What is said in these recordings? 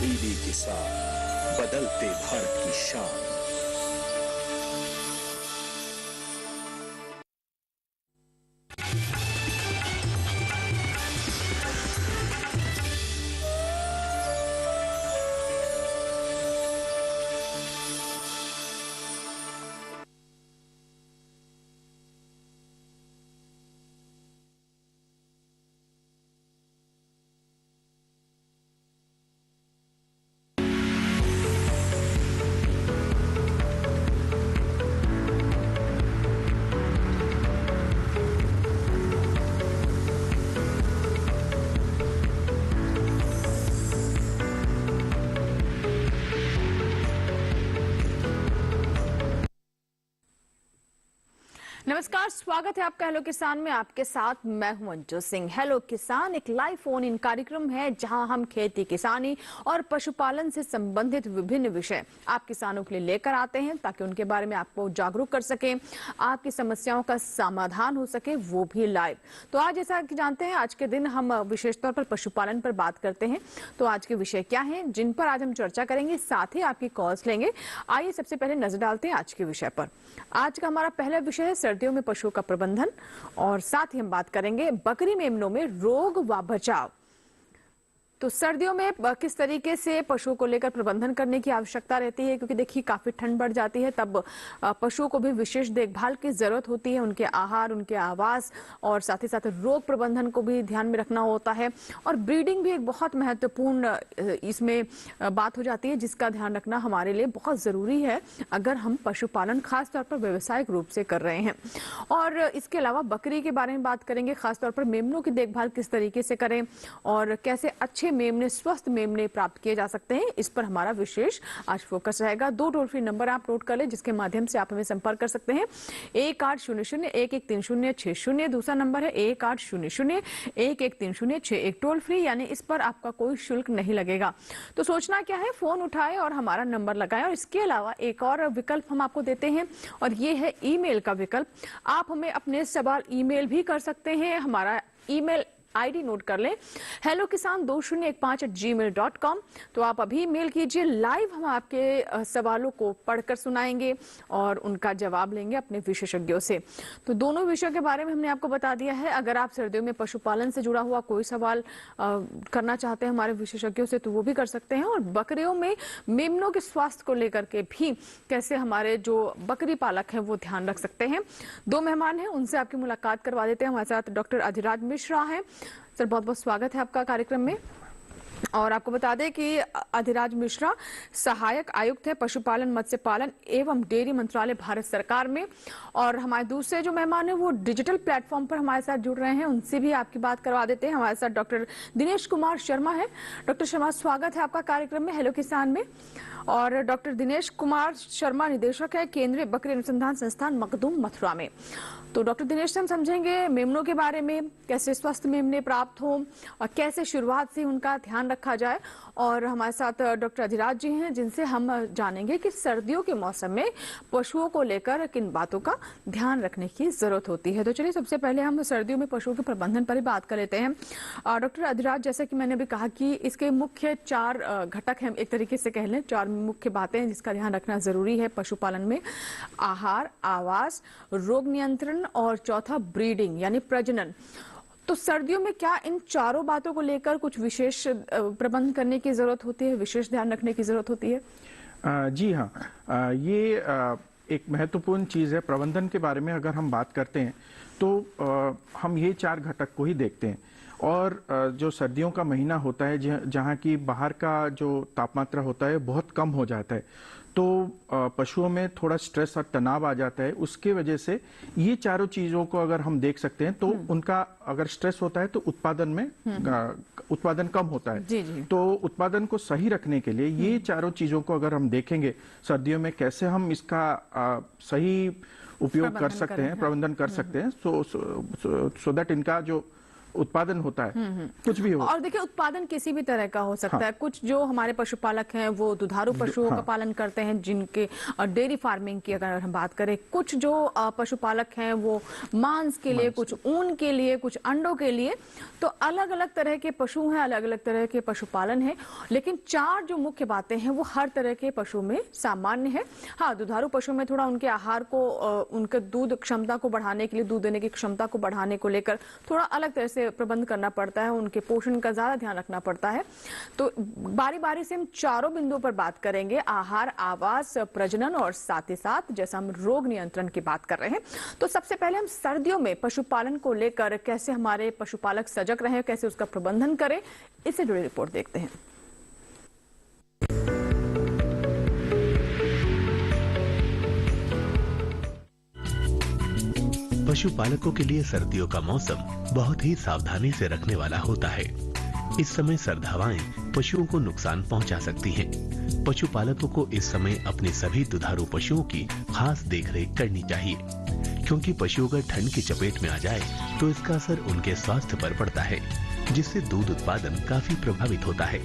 TV किसान, बदलते भारत की शान। नमस्कार, स्वागत है आपका हेलो किसान में। आपके साथ मैं हूं अंजू सिंह। हेलो किसान एक लाइव फोन इन कार्यक्रम है जहां हम खेती किसानी और पशुपालन से संबंधित विभिन्न विषय आप किसानों के लिए लेकर आते हैं ताकि उनके बारे में आपको जागरूक कर सकें, आपकी समस्याओं का समाधान हो सके, वो भी लाइव। तो आज जैसा कि जानते हैं आज के दिन हम विशेष तौर पर पशुपालन पर बात करते हैं। तो आज के विषय क्या है जिन पर आज हम चर्चा करेंगे, साथ ही आपकी कॉल्स लेंगे। आइए सबसे पहले नजर डालते हैं आज के विषय पर। आज का हमारा पहला विषय है सर्दियों में पशुओं का प्रबंधन और साथ ही हम बात करेंगे बकरी मेमनों में रोग व बचाव। तो सर्दियों में किस तरीके से पशुओं को लेकर प्रबंधन करने की आवश्यकता रहती है, क्योंकि देखिए काफी ठंड बढ़ जाती है, तब पशुओं को भी विशेष देखभाल की जरूरत होती है। उनके आहार, उनके आवास और साथ ही साथ रोग प्रबंधन को भी ध्यान में रखना होता है। और ब्रीडिंग भी एक बहुत महत्वपूर्ण इसमें बात हो जाती है जिसका ध्यान रखना हमारे लिए बहुत जरूरी है अगर हम पशुपालन खासतौर पर व्यवसायिक रूप से कर रहे हैं। और इसके अलावा बकरी के बारे में बात करेंगे, खासतौर पर मेमनों की देखभाल किस तरीके से करें और कैसे अच्छे मेमने, स्वस्थ मेमने प्राप्त किए जा सकते हैं, इस पर हमारा विशेष आज फोकस रहेगा। 2 टोल फ्री नंबर आप नोट कर लें जिसके माध्यम से आप हमें संपर्क कर सकते हैं। 1800-113060, दूसरा नंबर है 1800-113061 टोल फ्री, यानी इस पर आपका कोई शुल्क नहीं लगेगा। तो सोचना क्या है, फोन उठाएं और हमारा नंबर लगाएं। और इसके अलावा एक और विकल्प हम आपको देते हैं और ये है ईमेल का विकल्प। आप हमें अपने सवाल ईमेल भी कर सकते हैं। हमारा ईमेल आईडी नोट कर लें, hellokisan2015@gmail.com। तो आप अभी मेल कीजिए, लाइव हम आपके सवालों को पढ़कर सुनाएंगे और उनका जवाब लेंगे अपने विशेषज्ञों से। तो दोनों विषयों के बारे में हमने आपको बता दिया है। अगर आप सर्दियों में पशुपालन से जुड़ा हुआ कोई सवाल करना चाहते हैं हमारे विशेषज्ञों से तो वो भी कर सकते हैं। और बकरियों में मेमनों के स्वास्थ्य को लेकर के भी कैसे हमारे जो बकरी पालक हैं वो ध्यान रख सकते हैं। 2 मेहमान हैं, उनसे आपकी मुलाकात करवा देते हैं। हमारे साथ डॉक्टर अधिराज मिश्रा हैं। सर बहुत बहुत स्वागत है आपका कार्यक्रम में। और आपको बता दें कि अधिराज मिश्रा सहायक आयुक्त है पशुपालन, मत्स्य पालन एवं डेयरी मंत्रालय भारत सरकार में। और हमारे दूसरे जो मेहमान हैं वो डिजिटल प्लेटफॉर्म पर हमारे साथ जुड़ रहे हैं, उनसे भी आपकी बात करवा देते हैं। हमारे साथ डॉक्टर दिनेश कुमार शर्मा है। डॉक्टर शर्मा स्वागत है आपका कार्यक्रम में हेलो किसान में। और डॉक्टर दिनेश कुमार शर्मा निदेशक है केंद्रीय बकरी अनुसंधान संस्थान मखदूम मथुरा में। तो डॉक्टर दिनेश से हम समझेंगे मेमनों के बारे में, कैसे स्वस्थ मेमने प्राप्त हों और कैसे शुरुआत से उनका ध्यान रखा जाए। और हमारे साथ डॉक्टर अधिराज जी हैं जिनसे हम जानेंगे कि सर्दियों के मौसम में पशुओं को लेकर किन बातों का ध्यान रखने की जरूरत होती है। तो चलिए सबसे पहले हम सर्दियों में पशुओं के प्रबंधन पर ही बात कर लेते हैं। डॉक्टर अधिराज, जैसा कि मैंने अभी कहा कि इसके मुख्य 4 घटक हैं, एक तरीके से कह लें 4 मुख्य बातें हैं जिसका ध्यान रखना जरूरी है पशुपालन में। आहार, आवास, रोग नियंत्रण और चौथा ब्रीडिंग यानी प्रजनन। तो सर्दियों में क्या इन चारों बातों को लेकर कुछ विशेष प्रबंध करने की जरूरत होती है, विशेष ध्यान रखने की जरूरत होती है? जी हाँ, ये एक महत्वपूर्ण चीज़ है। प्रबंधन के बारे में अगर हम बात करते हैं तो हम ये 4 घटक को ही देखते हैं। और जो सर्दियों का महीना होता है जहाँ की बाहर का जो तापमात्रा होता है बहुत कम हो जाता है, तो पशुओं में थोड़ा स्ट्रेस और तनाव आ जाता है। उसके वजह से ये चारों चीजों को अगर हम देख सकते हैं तो उनका अगर स्ट्रेस होता है तो उत्पादन कम होता है। जी जी। तो उत्पादन को सही रखने के लिए ये चारों चीजों को अगर हम देखेंगे सर्दियों में कैसे हम इसका सही उपयोग कर सकते हैं, प्रबंधन कर सकते हैं, सो दैट इनका जो उत्पादन होता है, कुछ भी हो। और देखिए उत्पादन किसी भी तरह का हो सकता है। कुछ जो हमारे पशुपालक हैं वो दुधारू पशुओं का पालन करते हैं, जिनके डेयरी फार्मिंग की अगर हम बात करें। कुछ जो पशुपालक हैं वो मांस के लिए, कुछ ऊन के लिए, कुछ अंडों के लिए। तो अलग अलग तरह के पशु हैं, अलग अलग तरह के पशुपालन है। लेकिन चार जो मुख्य बातें हैं वो हर तरह के पशु में सामान्य है। हाँ, दुधारू पशु में थोड़ा उनके आहार को, उनके दूध क्षमता को बढ़ाने के लिए, दूध देने की क्षमता को बढ़ाने को लेकर थोड़ा अलग तरह से प्रबंध करना पड़ता है, उनके पोषण का ज्यादा ध्यान रखना पड़ता है। तो बारी बारी से हम चारों बिंदुओं पर बात करेंगे, आहार, आवास, प्रजनन और साथ ही साथ जैसा हम रोग नियंत्रण की बात कर रहे हैं। तो सबसे पहले हम सर्दियों में पशुपालन को लेकर कैसे हमारे पशुपालक सजग रहे, कैसे उसका प्रबंधन करें, इससे जुड़ी रिपोर्ट देखते हैं। पशुपालकों के लिए सर्दियों का मौसम बहुत ही सावधानी से रखने वाला होता है। इस समय सर्द हवाएं पशुओं को नुकसान पहुंचा सकती हैं। पशुपालकों को इस समय अपने सभी दुधारू पशुओं की खास देखरेख करनी चाहिए, क्योंकि पशु अगर ठंड की चपेट में आ जाए तो इसका असर उनके स्वास्थ्य पर पड़ता है, जिससे दूध उत्पादन काफी प्रभावित होता है।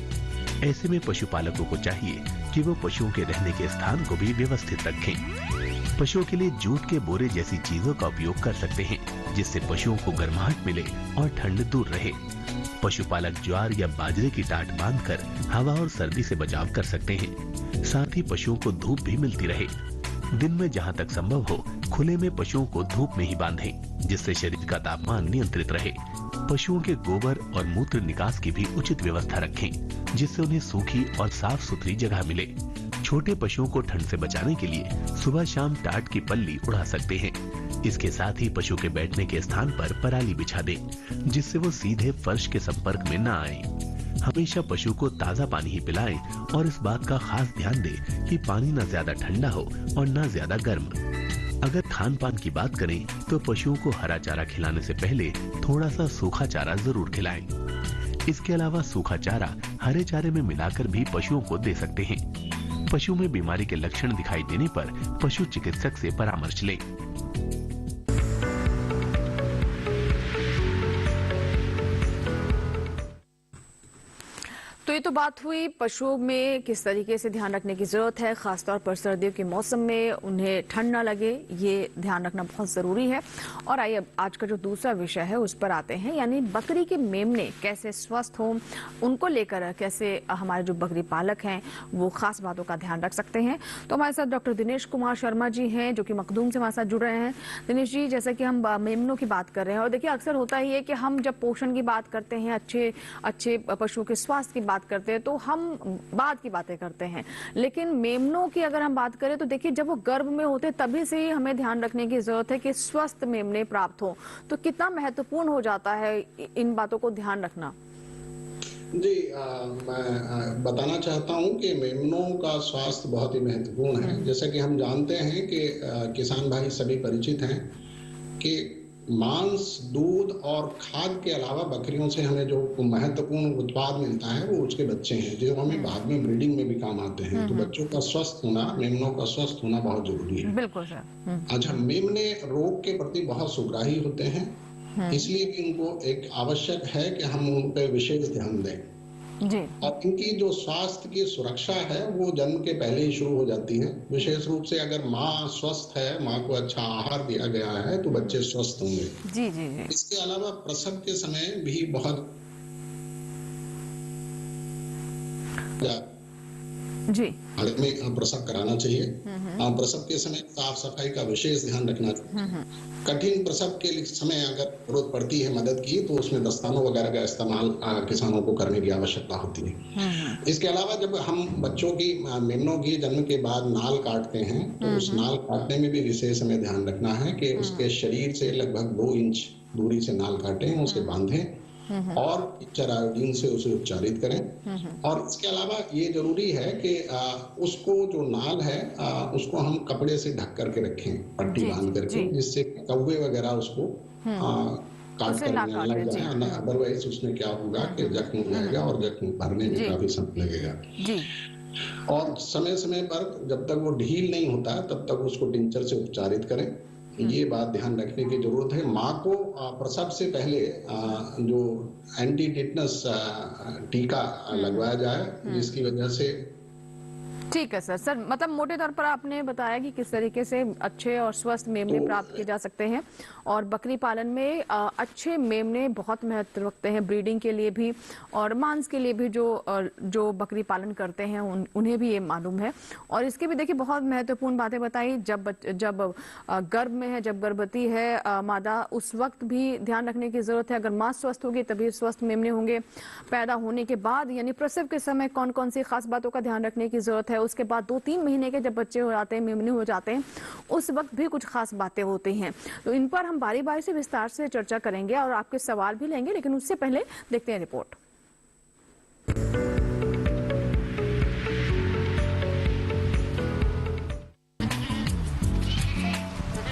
ऐसे में पशुपालकों को चाहिए कि वो पशुओं के रहने के स्थान को भी व्यवस्थित रखें। पशुओं के लिए जूट के बोरे जैसी चीजों का उपयोग कर सकते हैं, जिससे पशुओं को गर्माहट मिले और ठंड दूर रहे। पशुपालक ज्वार या बाजरे की टाट बांधकर हवा और सर्दी से बचाव कर सकते हैं। साथ ही पशुओं को धूप भी मिलती रहे। दिन में जहां तक संभव हो खुले में पशुओं को धूप में ही बांधें, जिससे शरीर का तापमान नियंत्रित रहे। पशुओं के गोबर और मूत्र निकास की भी उचित व्यवस्था रखें, जिससे उन्हें सूखी और साफ सुथरी जगह मिले। छोटे पशुओं को ठंड से बचाने के लिए सुबह शाम टाट की पल्ली उड़ा सकते हैं। इसके साथ ही पशु के बैठने के स्थान पर पराली बिछा दें, जिससे वो सीधे फर्श के संपर्क में न आए। हमेशा पशु को ताजा पानी ही पिलाएं और इस बात का खास ध्यान दें कि पानी न ज्यादा ठंडा हो और न ज्यादा गर्म। अगर खान पान की बात करें तो पशुओं को हरा चारा खिलाने से पहले थोड़ा सा सूखा चारा जरूर खिलाएं। इसके अलावा सूखा चारा हरे चारे में मिलाकर भी पशुओं को दे सकते हैं। पशु में बीमारी के लक्षण दिखाई देने पर पशु चिकित्सक से परामर्श लें। तो ये तो बात हुई पशुओं में किस तरीके से ध्यान रखने की जरूरत है, खासतौर पर सर्दियों के मौसम में उन्हें ठंड ना लगे, ये ध्यान रखना बहुत जरूरी है। और आइए आज का जो दूसरा विषय है उस पर आते हैं, यानी बकरी के मेमने कैसे स्वस्थ हों, उनको लेकर कैसे हमारे जो बकरी पालक हैं वो खास बातों का ध्यान रख सकते हैं। तो हमारे साथ डॉक्टर दिनेश कुमार शर्मा जी हैं, जो कि मखदूम से हमारे साथ जुड़ रहे हैं। दिनेश जी, जैसे कि हम मेमनों की बात कर रहे हैं, और देखिए अक्सर होता ही है कि हम जब पोषण की बात करते हैं, अच्छे पशुओं के स्वास्थ्य की बात करते हैं, तो हम बाद की बातें करते हैं। लेकिन मेमनों की अगर हम बात करें तो देखिए जब वो गर्भ में होते तभी से ही हमें ध्यान रखने की जरूरत है कि स्वस्थ मेमने प्राप्त हो। तो कितना महत्वपूर्ण हो जाता है इन बातों को ध्यान रखना? जी, मैं बताना चाहता हूं कि मेमनों का स्वास्थ्य बहुत ही महत्वपूर्ण है। जैसा कि हम जानते हैं कि किसान भाई सभी परिचित हैं कि मांस, दूध और खाद के अलावा बकरियों से हमें जो महत्वपूर्ण उत्पाद मिलता है वो उसके बच्चे हैं, जो हमें बाद में ब्रीडिंग में भी काम आते हैं। तो बच्चों का स्वस्थ होना, मेमनों का स्वस्थ होना बहुत जरूरी है। बिल्कुल सर। अच्छा, मेमने रोग के प्रति बहुत सुग्राही होते हैं, इसलिए भी इनको एक आवश्यक है कि हम उन पर विशेष ध्यान दें जी। और इनकी जो स्वास्थ्य की सुरक्षा है वो जन्म के पहले ही शुरू हो जाती है। विशेष रूप से अगर माँ स्वस्थ है, माँ को अच्छा आहार दिया गया है तो बच्चे स्वस्थ होंगे। जी जी जी। इसके अलावा प्रसव के समय भी बहुत जी में प्रसव कराना चाहिए। प्रसव के समय साफ सफाई का विशेष ध्यान रखना चाहिए। कठिन प्रसव के समय अगर जरूरत पड़ती है मदद की तो उसमें दस्तानों वगैरह का इस्तेमाल किसानों को करने की आवश्यकता होती है। इसके अलावा जब हम बच्चों की, मेमनों की जन्म के बाद नाल काटते हैं तो उस नाल काटने में भी विशेष हमें ध्यान रखना है कि उसके शरीर से लगभग 2 इंच दूरी से नाल काटें, उसे बांधें और पिक्चर आयोडीन से उसे उपचारित करें। और इसके अलावा ये जरूरी है कि उसको जो नाल है उसको हम कपड़े से ढक करके रखें, पट्टी बांध करके, जिससे कौवे वगैरह उसको काट कर ना लग जाए। अदरवाइज उसमें क्या होगा कि जख्म हो जाएगा और जख्म भरने में काफी समय लगेगा। और समय समय पर जब तक वो ढील नहीं होता तब तक उसको टिंचर से उपचारित करें। ये बात ध्यान रखने की जरूरत है। माँ को प्रसव से पहले जो एंटी टिटनस टीका लगवाया जाए, जिसकी वजह से। ठीक है सर, मतलब मोटे तौर पर आपने बताया कि किस तरीके से अच्छे और स्वस्थ मेमने प्राप्त किए जा सकते हैं, और बकरी पालन में अच्छे मेमने बहुत महत्व रखते हैं ब्रीडिंग के लिए भी और मांस के लिए भी। जो बकरी पालन करते हैं उन्हें भी ये मालूम है। और इसके भी देखिए बहुत महत्वपूर्ण बातें बताई, जब गर्भ में है, जब गर्भवती है मादा, उस वक्त भी ध्यान रखने की जरूरत है। अगर मां स्वस्थ होगी तभी स्वस्थ मेमने होंगे। पैदा होने के बाद यानी प्रसव के समय कौन कौन सी खास बातों का ध्यान रखने की जरूरत है। उसके बाद 2-3 महीने के जब बच्चे हो जाते हैं, मेमने हो जाते हैं, उस वक्त भी कुछ खास बातें होती हैं। तो इन पर हम बारी बारी से विस्तार से चर्चा करेंगे और आपके सवाल भी लेंगे, लेकिन उससे पहले देखते हैं रिपोर्ट।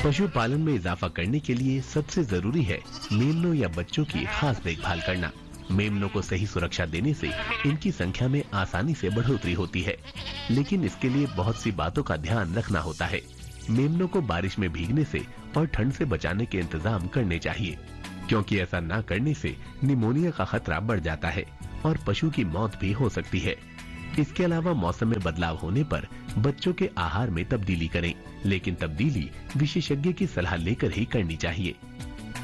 पशुपालन में इजाफा करने के लिए सबसे जरूरी है मेमनों या बच्चों की खास देखभाल करना। मेमनों को सही सुरक्षा देने से इनकी संख्या में आसानी से बढ़ोतरी होती है, लेकिन इसके लिए बहुत सी बातों का ध्यान रखना होता है। मेमनों को बारिश में भीगने से और ठंड से बचाने के इंतजाम करने चाहिए, क्योंकि ऐसा न करने से निमोनिया का खतरा बढ़ जाता है और पशु की मौत भी हो सकती है। इसके अलावा मौसम में बदलाव होने पर बच्चों के आहार में तब्दीली करें, लेकिन तब्दीली विशेषज्ञ की सलाह लेकर ही करनी चाहिए।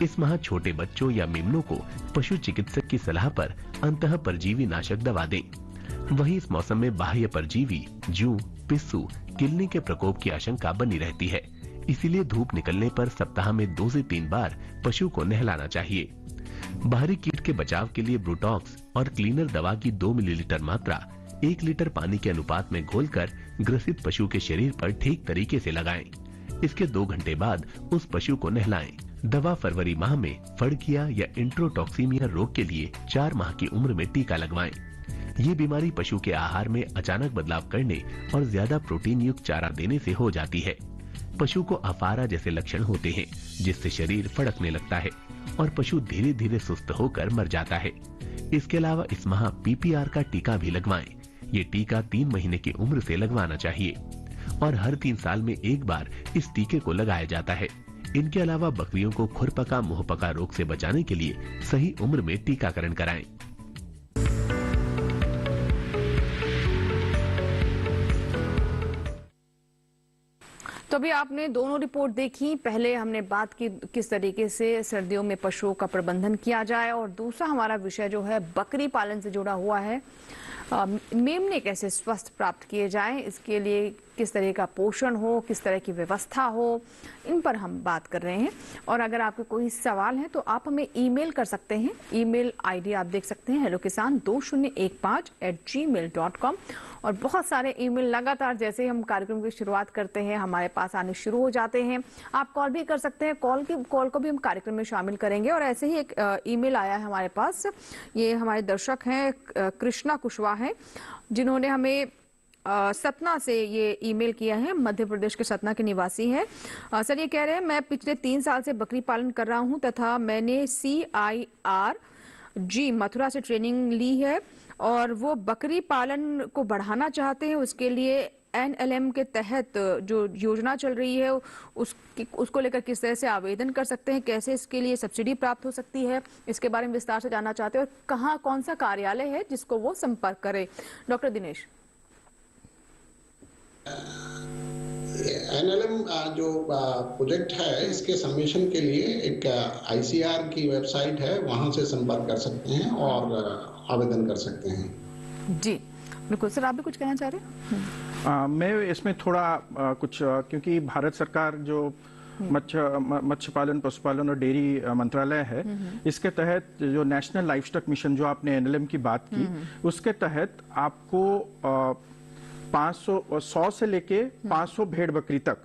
इस माह छोटे बच्चों या मेमनों को पशु चिकित्सक की सलाह पर अंतः परजीवी नाशक दवा दें। वहीं इस मौसम में बाह्य परजीवी, जूं, पिस्सू, किलनी के प्रकोप की आशंका बनी रहती है। इसीलिए धूप निकलने पर सप्ताह में 2 से 3 बार पशु को नहलाना चाहिए। बाहरी कीट के बचाव के लिए ब्रूटॉक्स और क्लीनर दवा की 2 मिलीलीटर मात्रा 1 लीटर पानी के अनुपात में घोलकर ग्रसित पशु के शरीर पर ठीक तरीके से लगाएं। इसके 2 घंटे बाद उस पशु को नहलाएं। दवा फरवरी माह में फड़किया या इंट्रोटॉक्सीमिया रोग के लिए 4 माह की उम्र में टीका लगवाएं। ये बीमारी पशु के आहार में अचानक बदलाव करने और ज्यादा प्रोटीन युक्त चारा देने से हो जाती है। पशु को अफारा जैसे लक्षण होते हैं, जिससे शरीर फड़कने लगता है और पशु धीरे धीरे सुस्त होकर मर जाता है। इसके अलावा इस माह PPR का टीका भी लगवाएं। ये टीका 3 महीने की उम्र से लगवाना चाहिए और हर 3 साल में 1 बार इस टीके को लगाया जाता है। इनके अलावा बकरियों को खुरपका मुंहपका रोग से बचाने के लिए सही उम्र में टीकाकरण कराएं। तो अभी आपने दोनों रिपोर्ट देखी। पहले हमने बात की किस तरीके से सर्दियों में पशुओं का प्रबंधन किया जाए, और दूसरा हमारा विषय जो है बकरी पालन से जुड़ा हुआ है। मेमने कैसे स्वस्थ प्राप्त किए जाएं, इसके लिए किस तरह का पोषण हो, किस तरह की व्यवस्था हो, इन पर हम बात कर रहे हैं। और अगर आपके कोई सवाल है तो आप हमें ईमेल कर सकते हैं। ईमेल आईडी आप देख सकते हैं hellokisan2015@gmail.com। और बहुत सारे ईमेल लगातार जैसे हम कार्यक्रम की शुरुआत करते हैं हमारे पास आने शुरू हो जाते हैं। आप कॉल भी कर सकते हैं, कॉल को भी हम कार्यक्रम में शामिल करेंगे। और ऐसे ही एक ईमेल आया है हमारे पास, ये हमारे दर्शक हैं कृष्णा कुशवाहा हैं, जिन्होंने हमें सतना से ये ईमेल किया है। मध्य प्रदेश के सतना के निवासी हैं। सर ये कह रहे हैं, मैं पिछले 3 साल से बकरी पालन कर रहा हूं तथा मैंने CIRG मथुरा से ट्रेनिंग ली है और वो बकरी पालन को बढ़ाना चाहते हैं। उसके लिए NLM के तहत जो योजना चल रही है उसको लेकर किस तरह से आवेदन कर सकते हैं, कैसे इसके लिए सब्सिडी प्राप्त हो सकती है, इसके बारे में विस्तार से जानना चाहते हैं। और कहाँ कौन सा कार्यालय है जिसको वो संपर्क करे। डॉक्टर दिनेश। NLM जो प्रोजेक्ट है, इसके सबमिशन के लिए एक ICR की वेबसाइट है, वहां से संपर्क कर सकते हैं और आवेदन कर सकते हैं। जी बिल्कुल। सर आप भी कुछ कहना चाह रहे हैं? मैं इसमें थोड़ा कुछ, क्योंकि भारत सरकार जो मत्स्य पालन, पशुपालन और डेयरी मंत्रालय है, इसके तहत जो नेशनल लाइफ स्टॉक मिशन जो आपने NLM की बात की, उसके तहत आपको 100 से लेके 500 भेड़ बकरी तक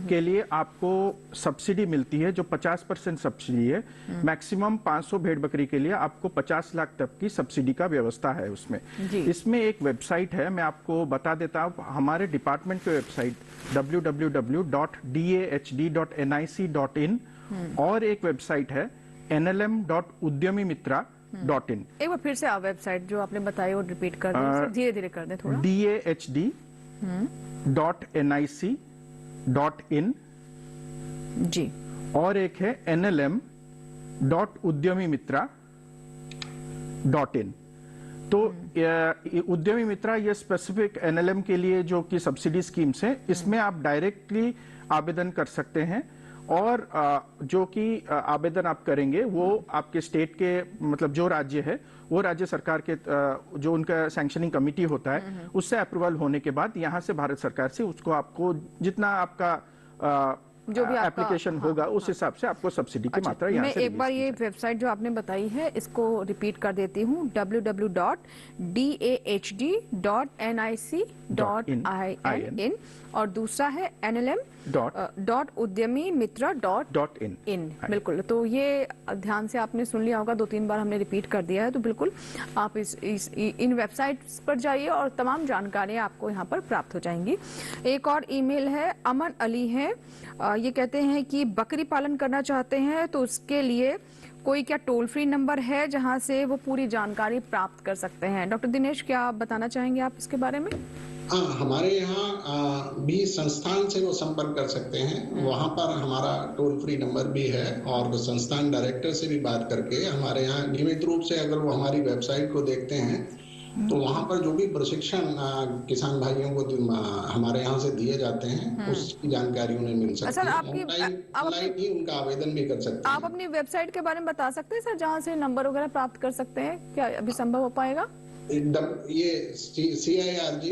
के लिए आपको सब्सिडी मिलती है, जो 50% सब्सिडी है। मैक्सिमम 500 भेड़ बकरी के लिए आपको 50 लाख तक की सब्सिडी का व्यवस्था है उसमें। इसमें एक वेबसाइट है, मैं आपको बता देता हूँ, हमारे डिपार्टमेंट की वेबसाइट www.dahd.nic.in और एक वेबसाइट है nlm.udyamimitra.in। एक बार फिर से आप वेबसाइट जो आपने बताई वो रिपीट कर दें, धीरे-धीरे कर दें थोड़ा। dahd.nic.in जी। और एक है nlm.udyamimitra.in। तो उद्यमी मित्रा ये स्पेसिफिक एनएलएम के लिए जो कि सब्सिडी स्कीम्स है, इसमें आप डायरेक्टली आवेदन कर सकते हैं। और जो कि आवेदन आप करेंगे वो आपके स्टेट के मतलब जो राज्य है वो राज्य सरकार के जो उनका सैंक्शनिंग कमिटी होता है उससे अप्रूवल होने के बाद यहाँ से भारत सरकार से उसको आपको जितना आपका जो भी एप्लीकेशन होगा उस हिसाब से आपको सब्सिडी की मात्रा यहाँ मैं से एक बार ये वेबसाइट जो आपने बताई है इसको रिपीट कर देती हूँ, www.dahd.nic.in और दूसरा है nlm.udyamimitra.in। बिल्कुल, तो ये ध्यान से आपने सुन लिया होगा, 2-3 बार हमने रिपीट कर दिया है। तो बिल्कुल आप इन वेबसाइट्स पर जाइए और तमाम जानकारियां आपको यहाँ पर प्राप्त हो जाएंगी। एक और ईमेल है, अमन अली है, ये कहते हैं कि बकरी पालन करना चाहते हैं तो उसके लिए कोई क्या टोल फ्री नंबर है जहां से वो पूरी जानकारी प्राप्त कर सकते हैं? डॉक्टर दिनेश, क्या आप बताना चाहेंगे आप इसके बारे में? हाँ, हमारे यहाँ भी संस्थान से वो संपर्क कर सकते हैं, वहाँ पर हमारा टोल फ्री नंबर भी है और संस्थान डायरेक्टर से भी बात करके हमारे यहाँ नियमित रूप से अगर वो हमारी वेबसाइट को देखते हैं तो वहाँ पर जो भी प्रशिक्षण किसान भाइयों को हमारे यहाँ से दिए जाते हैं उसकी जानकारी उन्हें मिल सकती है। ऑनलाइन ही उनका आवेदन भी कर सकते हैं। आप अपनी वेबसाइट के बारे में बता सकते हैं सर, जहाँ से नंबर वगैरह प्राप्त कर सकते हैं? क्या अभी संभव हो पाएगा? ये CIRG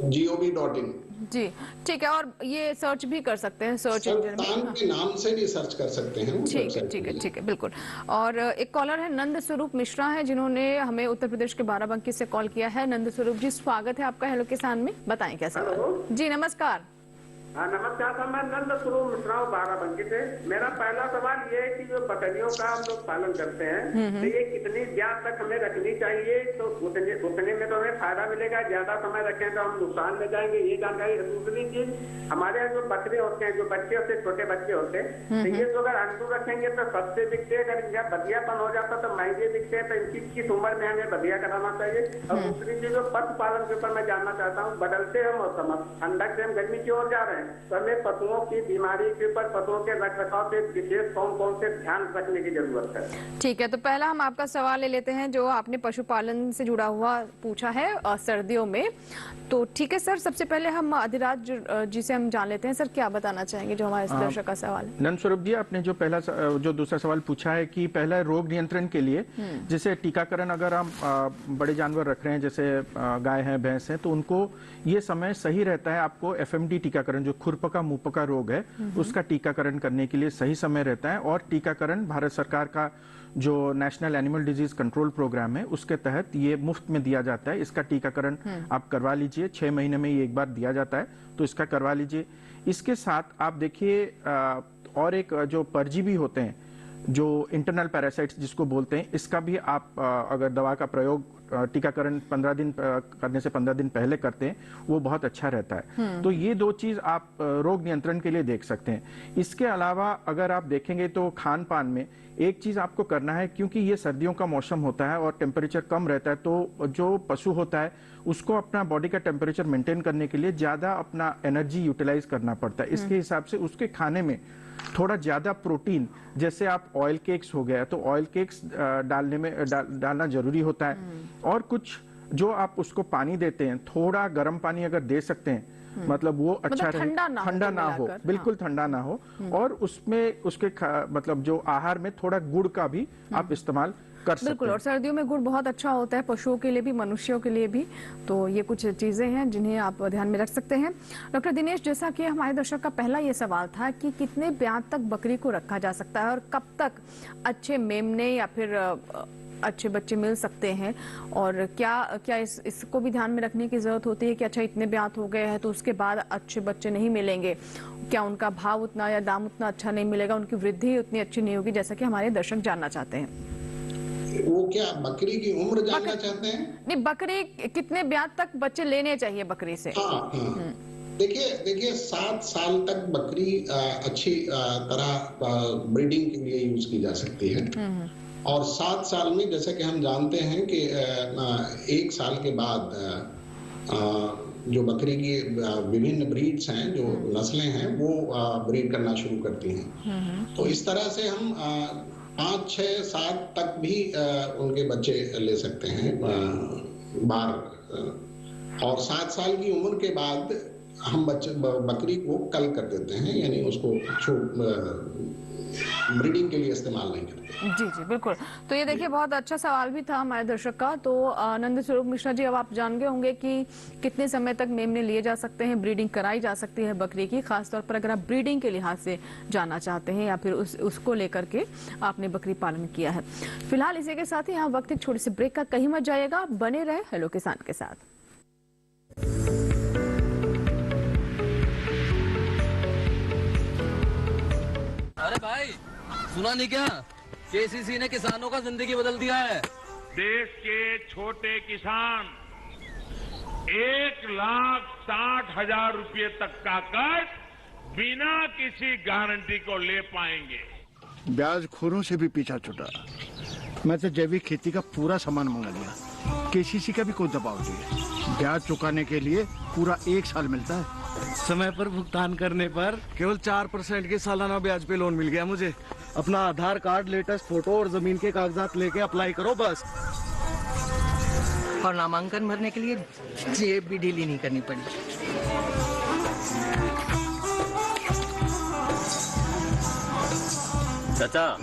.ICR.gov.in। जी ठीक है, और ये सर्च भी कर सकते हैं सर्च इंजन में, के नाम से भी सर्च कर सकते हैं। ठीक है बिल्कुल। और एक कॉलर है नंद स्वरूप मिश्रा है, जिन्होंने हमें उत्तर प्रदेश के बाराबंकी से कॉल किया है। नंद स्वरूप जी, स्वागत है आपका हेलो किसान में, बताएं क्या सवाल? जी नमस्कार। हाँ नमस्कार सर, मैं नंद स्वरूप मिश्रा हूँ बाराबंकी से। मेरा पहला सवाल ये है कि जो बकरियों का हम लोग पालन करते हैं तो ये कितनी ब्याज तक हमें रखनी चाहिए, तो उतने में तो हमें फायदा मिलेगा, ज्यादा समय रखें तो हम नुकसान में जाएंगे, ये जानकारी। दूसरी चीज, हमारे यहाँ जो बकरे होते हैं, जो बच्चे होते हैं, छोटे बच्चे होते हैं, तो ये तो अगर अंडू रखेंगे तो सस्ते बिकते हैं, अगर इनका बधियापन हो जाता तो महंगे बिकते हैं, तो इनकी किस उम्र में हमें बधिया कराना चाहिए? और दूसरी चीज, पशुपालन के ऊपर मैं जानना चाहता हूँ, बदलते हैं मौसम, ठंडक से हम गर्मी की ओर जा रहे हैं, तो हमें पशुओं की बीमारी के ऊपर, पशुओं के रखरखाव पे विशेष कौन से ध्यान रखने की जरूरत है? ठीक है, तो पहला हम आपका सवाल ले लेते हैं जो आपने पशुपालन से जुड़ा हुआ पूछा है सर्दियों में। तो ठीक है सर, सबसे पहले हम अधिराज जी से हम जान लेते हैं, सर क्या बताना चाहेंगे जो हमारे दर्शक का सवाल है? नंद स्वरूप जी, आपने जो दूसरा सवाल पूछा है कि पहला रोग नियंत्रण के लिए जैसे टीकाकरण, अगर हम बड़े जानवर रख रहे हैं जैसे गाय है, भैंस है, तो उनको ये समय सही रहता है। आपको FMD टीकाकरण जो खुरपका मुंहपका रोग है उसका टीकाकरण करने के लिए सही समय रहता है। और टीकाकरण भारत सरकार का जो national animal disease control programme है उसके तहत ये मुफ्त में दिया जाता है। इसका टीकाकरण आप करवा लीजिए, 6 महीने में ये एक बार दिया जाता है, तो इसका करवा लीजिए। इसके साथ आप देखिए और एक जो परजीवी होते हैं, जो इंटरनल पैरासाइट्स जिसको बोलते हैं, इसका भी आप अगर दवा का प्रयोग टीकाकरण 15 दिन करने से 15 दिन पहले करते हैं, वो बहुत अच्छा रहता है। तो ये 2 चीज आप रोग नियंत्रण के लिए देख सकते हैं। इसके अलावा अगर आप देखेंगे तो खान पान में एक चीज आपको करना है, क्योंकि ये सर्दियों का मौसम होता है और टेम्परेचर कम रहता है, तो जो पशु होता है उसको अपना बॉडी का टेम्परेचर मेंटेन करने के लिए ज्यादा अपना एनर्जी यूटिलाइज करना पड़ता है। इसके हिसाब से उसके खाने में थोड़ा ज्यादा प्रोटीन, जैसे आप ऑयल केक्स हो गया तो ऑयल केक्स डालना जरूरी होता है। और कुछ जो आप उसको पानी देते हैं, थोड़ा गर्म पानी अगर दे सकते हैं, मतलब वो अच्छा रहे, ठंडा ना हो, बिल्कुल ठंडा ना हो। और उसमें उसके मतलब जो आहार में थोड़ा गुड़ का भी आप इस्तेमाल कर सकते हैं। बिल्कुल, और सर्दियों में गुड़ बहुत अच्छा होता है पशुओं के लिए भी, मनुष्यों के लिए भी। तो ये कुछ चीजें हैं जिन्हें आप ध्यान में रख सकते हैं। डॉक्टर दिनेश, जैसा कि हमारे दर्शक का पहला ये सवाल था कि कितने ब्याज तक बकरी को रखा जा सकता है और कब तक अच्छे मेमने या फिर अच्छे बच्चे मिल सकते हैं, और क्या इसको भी ध्यान में रखने की जरूरत होती है कि अच्छा इतने ब्याज हो गए हैं तो उसके बाद अच्छे बच्चे नहीं मिलेंगे, क्या उनका भाव उतना या दाम उतना अच्छा नहीं मिलेगा, उनकी वृद्धि उतनी अच्छी नहीं होगी, जैसा कि हमारे दर्शक जानना चाहते हैं? वो क्या बकरी की उम्र जानना चाहते हैं? नहीं, बकरी कितने ब्याज तक बच्चे लेने चाहिए बकरी से? हाँ। देखिए 7 साल तक बकरी अच्छी तरह ब्रीडिंग के लिए यूज की जा सकती है। और 7 साल में जैसे कि हम जानते हैं कि 1 साल के बाद जो बकरी की विभिन्न ब्रीड्स हैं, जो नस्लें हैं, वो ब्रीड करना शुरू करती हैं। तो इस तरह से हम 5, 6, 7 तक भी उनके बच्चे ले सकते हैं बाहर। और 7 साल की उम्र के बाद हम बकरी को कल कर देते हैं, यानी उसको ब्रीडिंग के लिए इस्तेमाल नहीं करते। जी जी बिल्कुल। तो ये देखिए, बहुत अच्छा सवाल भी था हमारे दर्शक का। तो नंद स्वरूप मिश्रा जी, अब आप जान गए होंगे कि कितने समय तक मेमने लिए जा सकते हैं, ब्रीडिंग कराई जा सकती है बकरी की, खासतौर पर अगर आप ब्रीडिंग के लिहाज से जानना चाहते हैं या फिर उसको लेकर के आपने बकरी पालन किया है। फिलहाल इसी के साथ ही यहाँ वक्त एक छोटी सी ब्रेक का, कहीं मत जाइएगा, बने रहे हेलो किसान के साथ। अरे भाई, सुना नहीं क्या? केसीसी ने किसानों का जिंदगी बदल दिया है। देश के छोटे किसान 1,60,000 रुपये तक का कर्ज बिना किसी गारंटी को ले पाएंगे। ब्याज खोरों से भी पीछा छुटा। मैं तो जैविक खेती का पूरा सामान मंगा लिया। केसीसी का भी कोई दबाव नहीं। ब्याज चुकाने के लिए पूरा 1 साल मिलता है। समय पर भुगतान करने पर केवल 4% के सालाना ब्याज पे लोन मिल गया मुझे। अपना आधार कार्ड, लेटेस्ट फोटो और जमीन के कागजात लेके अप्लाई करो बस। और नामांकन भरने के लिए जेब भी ढीली नहीं करनी पड़ी। चाचा,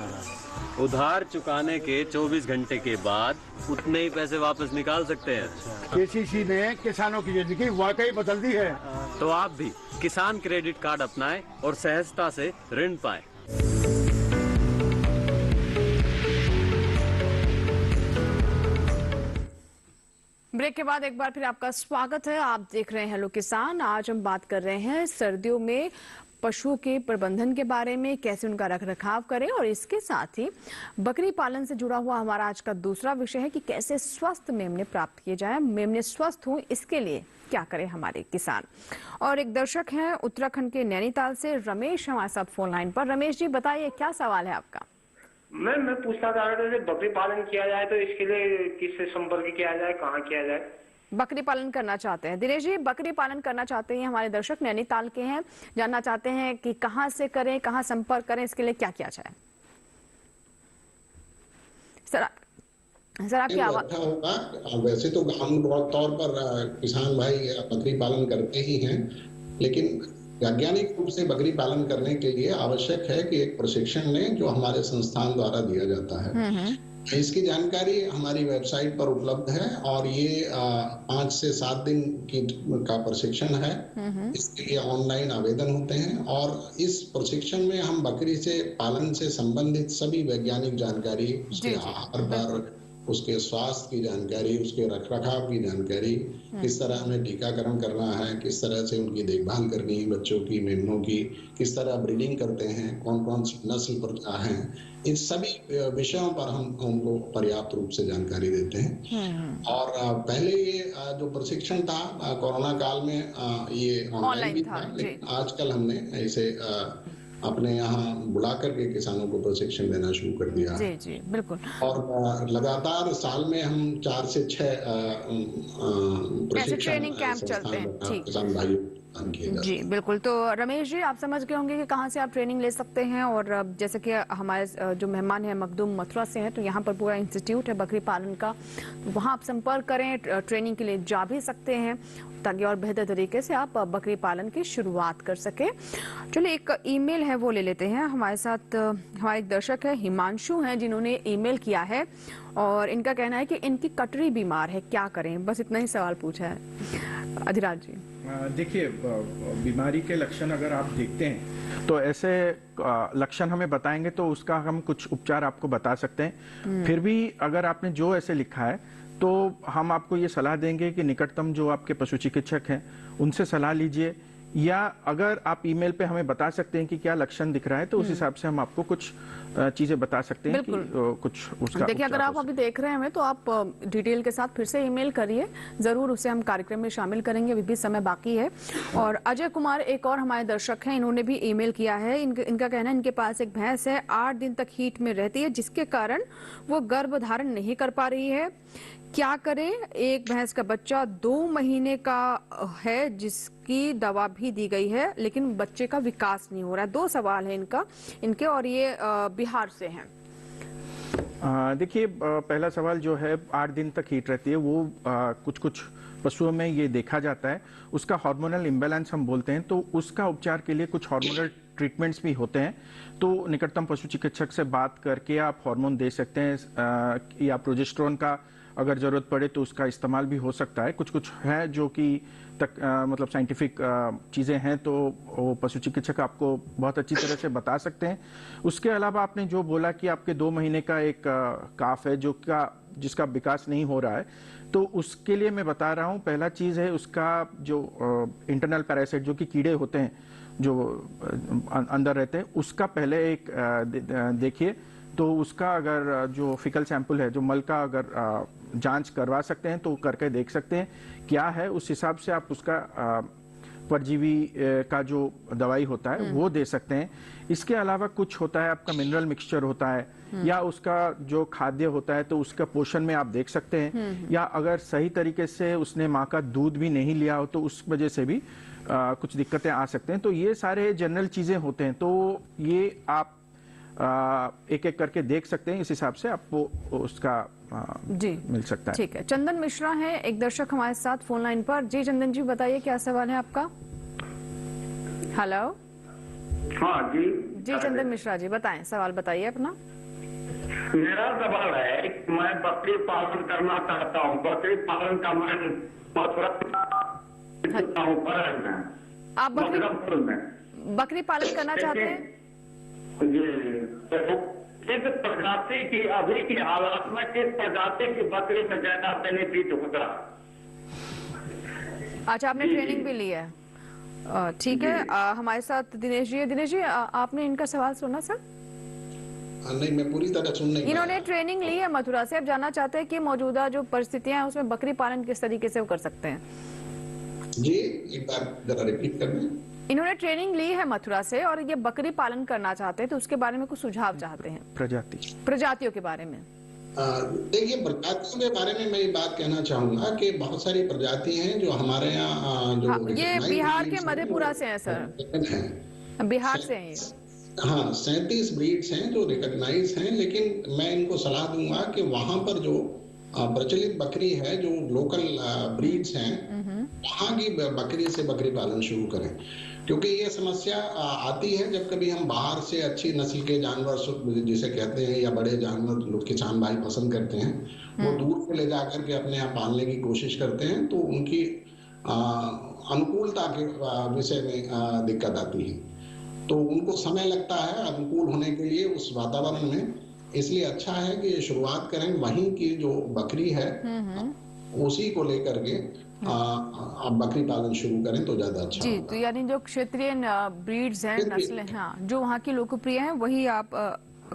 उधार चुकाने के 24 घंटे के बाद उतने ही पैसे वापस निकाल सकते हैं। केसीसी ने किसानों की जिंदगी वाकई बदल दी है। तो आप भी किसान क्रेडिट कार्ड अपनाएं और सहजता से ऋण पाएं। ब्रेक के बाद एक बार फिर आपका स्वागत है। आप देख रहे हैं हेलो किसान। आज हम बात कर रहे हैं सर्दियों में पशुओं के प्रबंधन के बारे में, कैसे उनका रखरखाव करें, और इसके साथ ही बकरी पालन से जुड़ा हुआ हमारा आज का दूसरा विषय है कि कैसे स्वस्थ मेमने प्राप्त किए जाएं। मेमने स्वस्थ हों, इसके लिए क्या करें हमारे किसान। और एक दर्शक हैं उत्तराखंड के नैनीताल से, रमेश हमारे साथ फोन लाइन पर। रमेश जी, बताइए क्या सवाल है आपका। मैं पूछना चाह रहा था, बकरी पालन किया जाए तो इसके लिए किससे संपर्क किया जाए, कहाँ किया जाए? बकरी पालन करना चाहते हैं दिनेश जी, बकरी पालन करना चाहते हैं हमारे दर्शक, नैनीताल के हैं, जानना चाहते हैं कि कहां से करें, कहां संपर्क करें, इसके लिए क्या किया जाए। सर आपकी आवाज। अच्छा होगा। वैसे तो आम तौर पर किसान भाई बकरी पालन करते ही हैं, लेकिन वैज्ञानिक रूप से बकरी पालन करने के लिए आवश्यक है कि एक प्रशिक्षण लें जो हमारे संस्थान द्वारा दिया जाता है। इसकी जानकारी हमारी वेबसाइट पर उपलब्ध है और ये 5 से 7 दिन का प्रशिक्षण है। इसके लिए ऑनलाइन आवेदन होते हैं और इस प्रशिक्षण में हम बकरी से पालन से संबंधित सभी वैज्ञानिक जानकारी, उसके आहार पर, उसके स्वास्थ्य की जानकारी, उसके रखरखाव की जानकारी, किस तरह हमें टीकाकरण करना है, किस तरह से उनकी देखभाल करनी है बच्चों की, मेमनों की, किस तरह ब्रीडिंग करते हैं, कौन कौन सी नस्ल पर हैं, इन सभी विषयों पर हम उनको पर्याप्त रूप से जानकारी देते हैं। और पहले ये जो प्रशिक्षण था कोरोना काल में ये ऑनलाइन भी था, लेकिन आजकल हमने ऐसे अपने यहाँ बुला करके किसानों को प्रशिक्षण देना शुरू कर दिया। जी जी बिल्कुल। और लगातार साल में हम 4 से 6 प्रशिक्षण ट्रेनिंग कैंप चलते हैं किसान भाइयों। जी बिल्कुल। तो रमेश जी, आप समझ गए होंगे कि कहाँ से आप ट्रेनिंग ले सकते हैं। और जैसे कि हमारे जो मेहमान है मखदूम मथुरा से हैं, तो यहाँ पर पूरा इंस्टीट्यूट है बकरी पालन का, वहाँ आप संपर्क करें, ट्रेनिंग के लिए जा भी सकते हैं ताकि और बेहतर तरीके से आप बकरी पालन की शुरुआत कर सके। चलिए, एक ईमेल है वो ले लेते हैं। हमारे साथ हमारे एक दर्शक है हिमांशु हैं, जिन्होंने ईमेल किया है और इनका कहना है कि इनकी कटरी बीमार है, क्या करें, बस इतना ही सवाल पूछा है। अधिराज जी, देखिए, बीमारी के लक्षण अगर आप देखते हैं तो ऐसे लक्षण हमें बताएंगे तो उसका हम कुछ उपचार आपको बता सकते हैं। फिर भी अगर आपने जो ऐसे लिखा है तो हम आपको ये सलाह देंगे कि निकटतम जो आपके पशु चिकित्सक हैं उनसे सलाह लीजिए, या अगर आप ईमेल पे हमें बता सकते हैं कि क्या लक्षण दिख रहा है तो उस हिसाब से हम आपको कुछ चीजें बता सकते हैं कि कुछ उसका। देखिए, अगर आप अभी देख रहे हैं हमें तो आप डिटेल के साथ फिर से ईमेल करिए, जरूर उसे हम कार्यक्रम में शामिल करेंगे, अभी भी समय बाकी है। और अजय कुमार एक और हमारे दर्शक हैं, इन्होंने भी ईमेल किया है। इनका कहना है इनके पास एक भैंस है, 8 दिन तक हीट में रहती है जिसके कारण वो गर्भ धारण नहीं कर पा रही है। क्या करें? एक भैंस का बच्चा 2 महीने का है जिसकी दवा भी दी गई है लेकिन बच्चे का विकास नहीं हो रहा है। 2 सवाल है इनके और ये बिहार से हैं। देखिए, पहला सवाल जो है 8 दिन तक हीट रहती है, वो कुछ पशुओं में ये देखा जाता है। उसका हार्मोनल इम्बैलेंस हम बोलते हैं, तो उसका उपचार के लिए कुछ हार्मोनल ट्रीटमेंट्स भी होते हैं। तो निकटतम पशु चिकित्सक से बात करके आप हार्मोन दे सकते हैं, या प्रोजेस्टेरोन का अगर जरूरत पड़े तो उसका इस्तेमाल भी हो सकता है। कुछ है जो कि मतलब साइंटिफिक चीज़ें हैं, तो वो पशु चिकित्सक आपको बहुत अच्छी तरह से बता सकते हैं। उसके अलावा आपने जो बोला कि आपके 2 महीने का एक काफ है जिसका विकास नहीं हो रहा है, तो उसके लिए मैं बता रहा हूँ, पहला चीज़ है उसका जो इंटरनल पैरासाइट जो कि कीड़े होते हैं जो अंदर रहते हैं, उसका पहले एक देखिए। तो उसका अगर जो फिकल सैंपल है, जो मल का अगर जांच करवा सकते हैं तो करके देख सकते हैं क्या है। उस हिसाब से आप उसका परजीवी का जो दवाई होता है वो दे सकते हैं। इसके अलावा कुछ होता है, आपका मिनरल मिक्सचर होता है या उसका जो खाद्य होता है, तो उसका पोषण में आप देख सकते हैं। या अगर सही तरीके से उसने माँ का दूध भी नहीं लिया हो तो उस वजह से भी कुछ दिक्कतें आ सकते हैं। तो ये सारे जनरल चीजें होते हैं, तो ये आप एक एक करके देख सकते हैं। इस हिसाब से आपको उसका जी मिल सकता है। ठीक है। चंदन मिश्रा है एक दर्शक हमारे साथ फोन लाइन पर। जी चंदन जी, बताइए क्या सवाल है आपका? हेलो। हाँ जी चंदन मिश्रा जी बताएं, सवाल बताइए अपना। मेरा सवाल है कि मैं बकरी पालन करना चाहता हूँ। बकरी पालन का मैं आप बकरी पालन करना चाहते हैं? किस प्रजाति की अभी की हालात में किस प्रजाति की बकरी में ज्यादा बेनिफिट होगा? अच्छा, आपने ट्रेनिंग भी ली है? ठीक है। हमारे साथ दिनेश जी है। दिनेश जी, आपने इनका सवाल सुना सर? नहीं, मैं पूरी तरह सुन नहीं। इन्होंने ट्रेनिंग ली है मथुरा से। अब जानना चाहते हैं कि मौजूदा जो परिस्थितियां हैं उसमें बकरी पालन किस तरीके से वो कर सकते हैं। जी, एक बार जरा रिपीट कर दें। इन्होंने ट्रेनिंग ली है मथुरा से और ये बकरी पालन करना चाहते हैं, तो उसके बारे में कुछ सुझाव चाहते हैं। प्रजातियों के बारे में। देखिए, प्रजातियों के बारे में मैं ये बात कहना चाहूंगा कि बहुत सारी प्रजाति हैं जो हमारे यहाँ जो ये बिहार के मधेपुरा से हैं सर, बिहार से हैं ये। हाँ, 37 ब्रीड्स हैं जो रिकॉग्नाइज हैं, लेकिन मैं इनको सलाह दूंगा कि वहां पर जो प्रचलित बकरी है, जो लोकल ब्रीड्स हैं, वहां की बकरी से बकरी पालन शुरू करें। क्योंकि ये समस्या आती है जब कभी हम बाहर से अच्छी नस्ल के जानवर जिसे कहते हैं या बड़े जानवर लोग किसान भाई पसंद करते हैं, वो दूर से ले जाकर के अपने यहाँ पालने की कोशिश करते हैं, तो उनकी अनुकूलता के विषय में दिक्कत आती है। तो उनको समय लगता है अनुकूल होने के लिए उस वातावरण में। इसलिए अच्छा है कि शुरुआत करें वहीं की जो बकरी है उसी को लेकर के आप बकरी पालन शुरू करें तो ज्यादा अच्छा जी। तो यानी जो क्षेत्रीय ब्रीड्स हैं, नस्लें, हाँ, जो वहाँ की लोकप्रिय हैं वही आप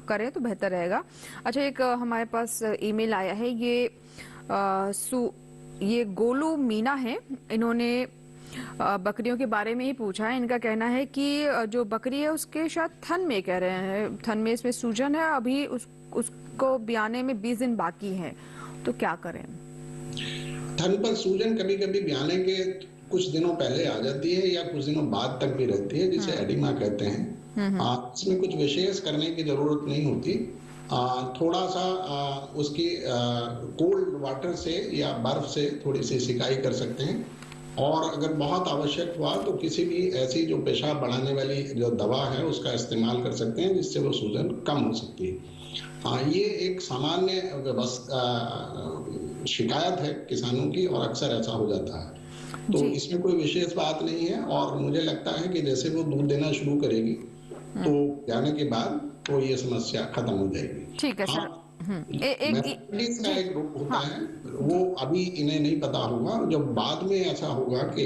करें तो बेहतर रहेगा। अच्छा, एक हमारे पास ईमेल आया है, ये गोलू मीना है। इन्होंने बकरियों के बारे में ही पूछा है। इनका कहना है कि जो बकरी है उसके शायद थन में, कह रहे हैं थन में इसमें सूजन है, अभी उसको ब्याने में 20 दिन बाकी है, तो क्या करें? थन पर सूजन कभी कभी ब्याने के कुछ दिनों पहले आ जाती है या कुछ दिनों बाद तक भी रहती है, जिसे एडिमा कहते हैं। इसमें कुछ विशेष करने की जरूरत नहीं होती। थोड़ा सा उसकी कोल्ड वाटर से या बर्फ से थोड़ी सी सिकाई कर सकते हैं, और अगर बहुत आवश्यक हुआ तो किसी भी ऐसी जो पेशाब बढ़ाने वाली जो दवा है उसका इस्तेमाल कर सकते हैं, जिससे वो सूजन कम हो सकती है। ये एक सामान्य शिकायत है किसानों की और अक्सर ऐसा हो जाता है, तो इसमें कोई विशेष बात नहीं है। और मुझे लगता है कि जैसे वो दूध देना शुरू करेगी तो जाने के बाद तो ये समस्या खत्म हो जाएगी। ठीक है सर। एक रोग होता है, वो अभी इन्हें नहीं पता होगा, जब बाद में ऐसा होगा कि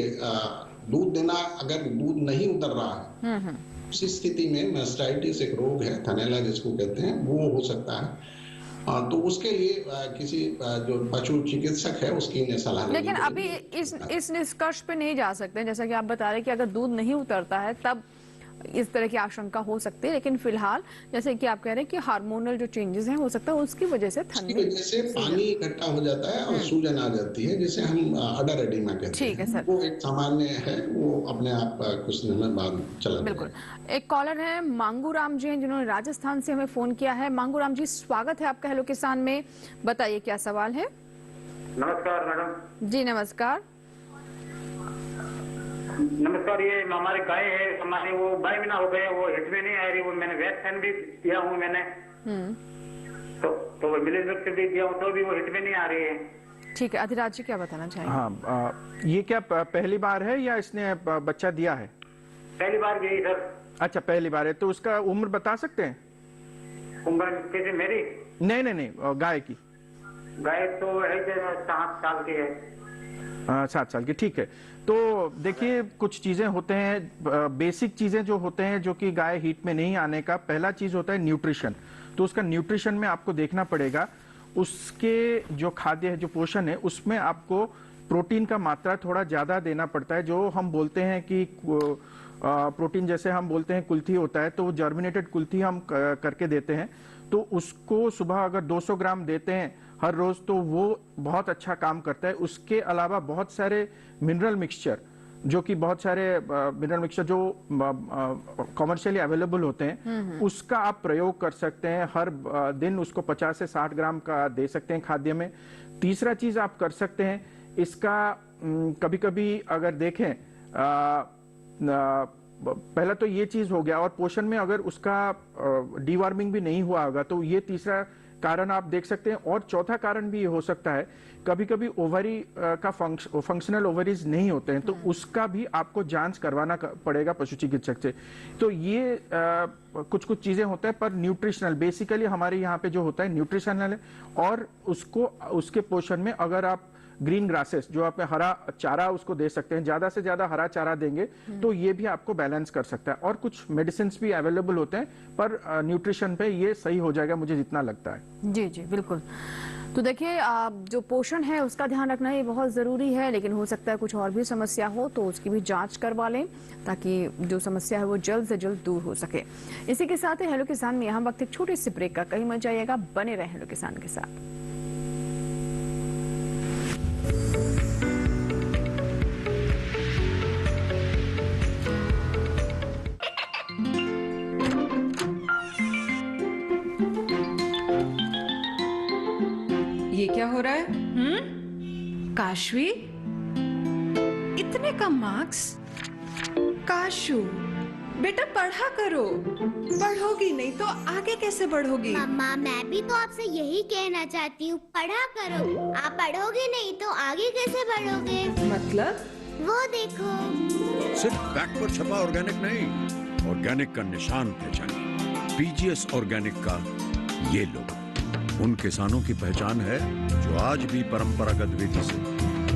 दूध देना अगर दूध नहीं उतर रहा है, उसी स्थिति में मैस्टाइटिस एक रोग है, थनैला जिसको कहते हैं, वो हो सकता है। तो उसके लिए किसी जो पशु चिकित्सक है उसकी सलाह लेनी। लेकिन अभी इस निष्कर्ष पे नहीं जा सकते, जैसा कि आप बता रहे कि अगर दूध नहीं उतरता है तब इस तरह की आशंका हो सकती है। लेकिन फिलहाल जैसे कि आप कह रहे हैं कि हार्मोनल जो चेंजेस हैं हो सकता है उसकी वजह से उसकी वजह से पानी इकट्ठा हो जाता है और सूजन आ जाती है, जिसे हम अडर एडिमा कहते हैं। ठीक है सर, वो एक सामान्य है, वो अपने आप कुछ दिन बाद चला बिल्कुल। एक कॉलर है मांगू राम जी हैं, जिन्होंने राजस्थान से हमें फोन किया है। मांगू राम जी, स्वागत है आपका हेलो किसान में। बताइए क्या सवाल है। नमस्कार मैडम। जी नमस्कार। नमस्कार। ये हमारे गाय है, हमारे वो गाय बिना हो गए, वो हिट में नहीं आ रही। वो मैंने वैक्सीन भी दिया हूँ मैंने, तो वो मिलीबग से भी दिया हूँ तो भी वो हिट में नहीं आ रही है। ठीक है, अधिराज जी क्या बताना चाहेंगे। हाँ, ये क्या पहली बार है या इसने बच्चा दिया है? पहली बार गई सर। अच्छा, पहली बार है। तो उसका उम्र बता सकते हैं? उम्र कैसे मेरी? नहीं, गाय की। गाय तो है 7 साल की है। 7 साल की, ठीक है। तो देखिए, कुछ चीजें होते हैं, बेसिक चीजें जो होते हैं जो कि गाय हीट में नहीं आने का, पहला चीज होता है न्यूट्रिशन। तो उसका न्यूट्रिशन में आपको देखना पड़ेगा, उसके जो खाद्य है, जो पोषण है, उसमें आपको प्रोटीन का मात्रा थोड़ा ज्यादा देना पड़ता है। जो हम बोलते हैं कि प्रोटीन, जैसे हम बोलते हैं कुल्थी होता है, तो वो जर्मिनेटेड कुल्थी हम करके देते हैं। तो उसको सुबह अगर 200 ग्राम देते हैं हर रोज, तो वो बहुत अच्छा काम करता है। उसके अलावा बहुत सारे मिनरल मिक्सचर, जो कि बहुत सारे मिनरल मिक्सचर जो कॉमर्शियली अवेलेबल होते हैं, उसका आप प्रयोग कर सकते हैं। हर दिन उसको 50 से 60 ग्राम का दे सकते हैं खाद्य में। तीसरा चीज आप कर सकते हैं, इसका कभी कभी अगर देखें, पहला तो ये चीज हो गया, और पोषण में अगर उसका डीवार्मिंग भी नहीं हुआ होगा, तो ये तीसरा कारण आप देख सकते हैं। और चौथा कारण भी ये हो सकता है, कभी कभी ओवरी का फंक्शनल ओवरीज नहीं होते हैं, तो उसका भी आपको जांच करवाना पड़ेगा पशु चिकित्सक से। तो ये कुछ कुछ चीजें होते हैं, पर न्यूट्रिशनल बेसिकली हमारे यहाँ पे जो होता है न्यूट्रिशनल है। और उसको उसके पोषण में अगर आप ग्रीन ग्रासेस, जो आप हरा चारा उसको दे सकते हैं, ज्यादा से ज्यादा हरा चारा देंगे तो ये भी आपको बैलेंस कर सकता है। और कुछ मेडिसिन भी अवेलेबल होते हैं, पर न्यूट्रिशन पे ये सही हो जाएगा, मुझे जितना लगता है। जी जी बिल्कुल। तो देखिए, जो पोषण है उसका ध्यान रखना ये बहुत जरूरी है, लेकिन हो सकता है कुछ और भी समस्या हो तो उसकी भी जांच करवा लें, ताकि जो समस्या है वो जल्द से जल्द दूर हो सके। इसी के साथ हेलो किसान में यहाँ वक्त एक छोटी सी ब्रेक का, कहीं मत जाइएगा, बने रहे हेलो किसान के साथ। ये क्या हो रहा है? काशवी, इतने कम मार्क्स? काशू बेटा पढ़ा करो, पढ़ोगी नहीं तो आगे कैसे बढ़ोगी? मम्मा, मैं भी तो आपसे यही कहना चाहती हूँ, पढ़ा करो। आप पढ़ोगे नहीं तो आगे कैसे बढ़ोगे? मतलब? वो देखो, सिर्फ बैक पर छपा ऑर्गेनिक नहीं, ऑर्गेनिक का निशान पहचानिए। पीजीएस ऑर्गेनिक का ये लोगो उन किसानों की पहचान है जो आज भी परंपरागत विधि से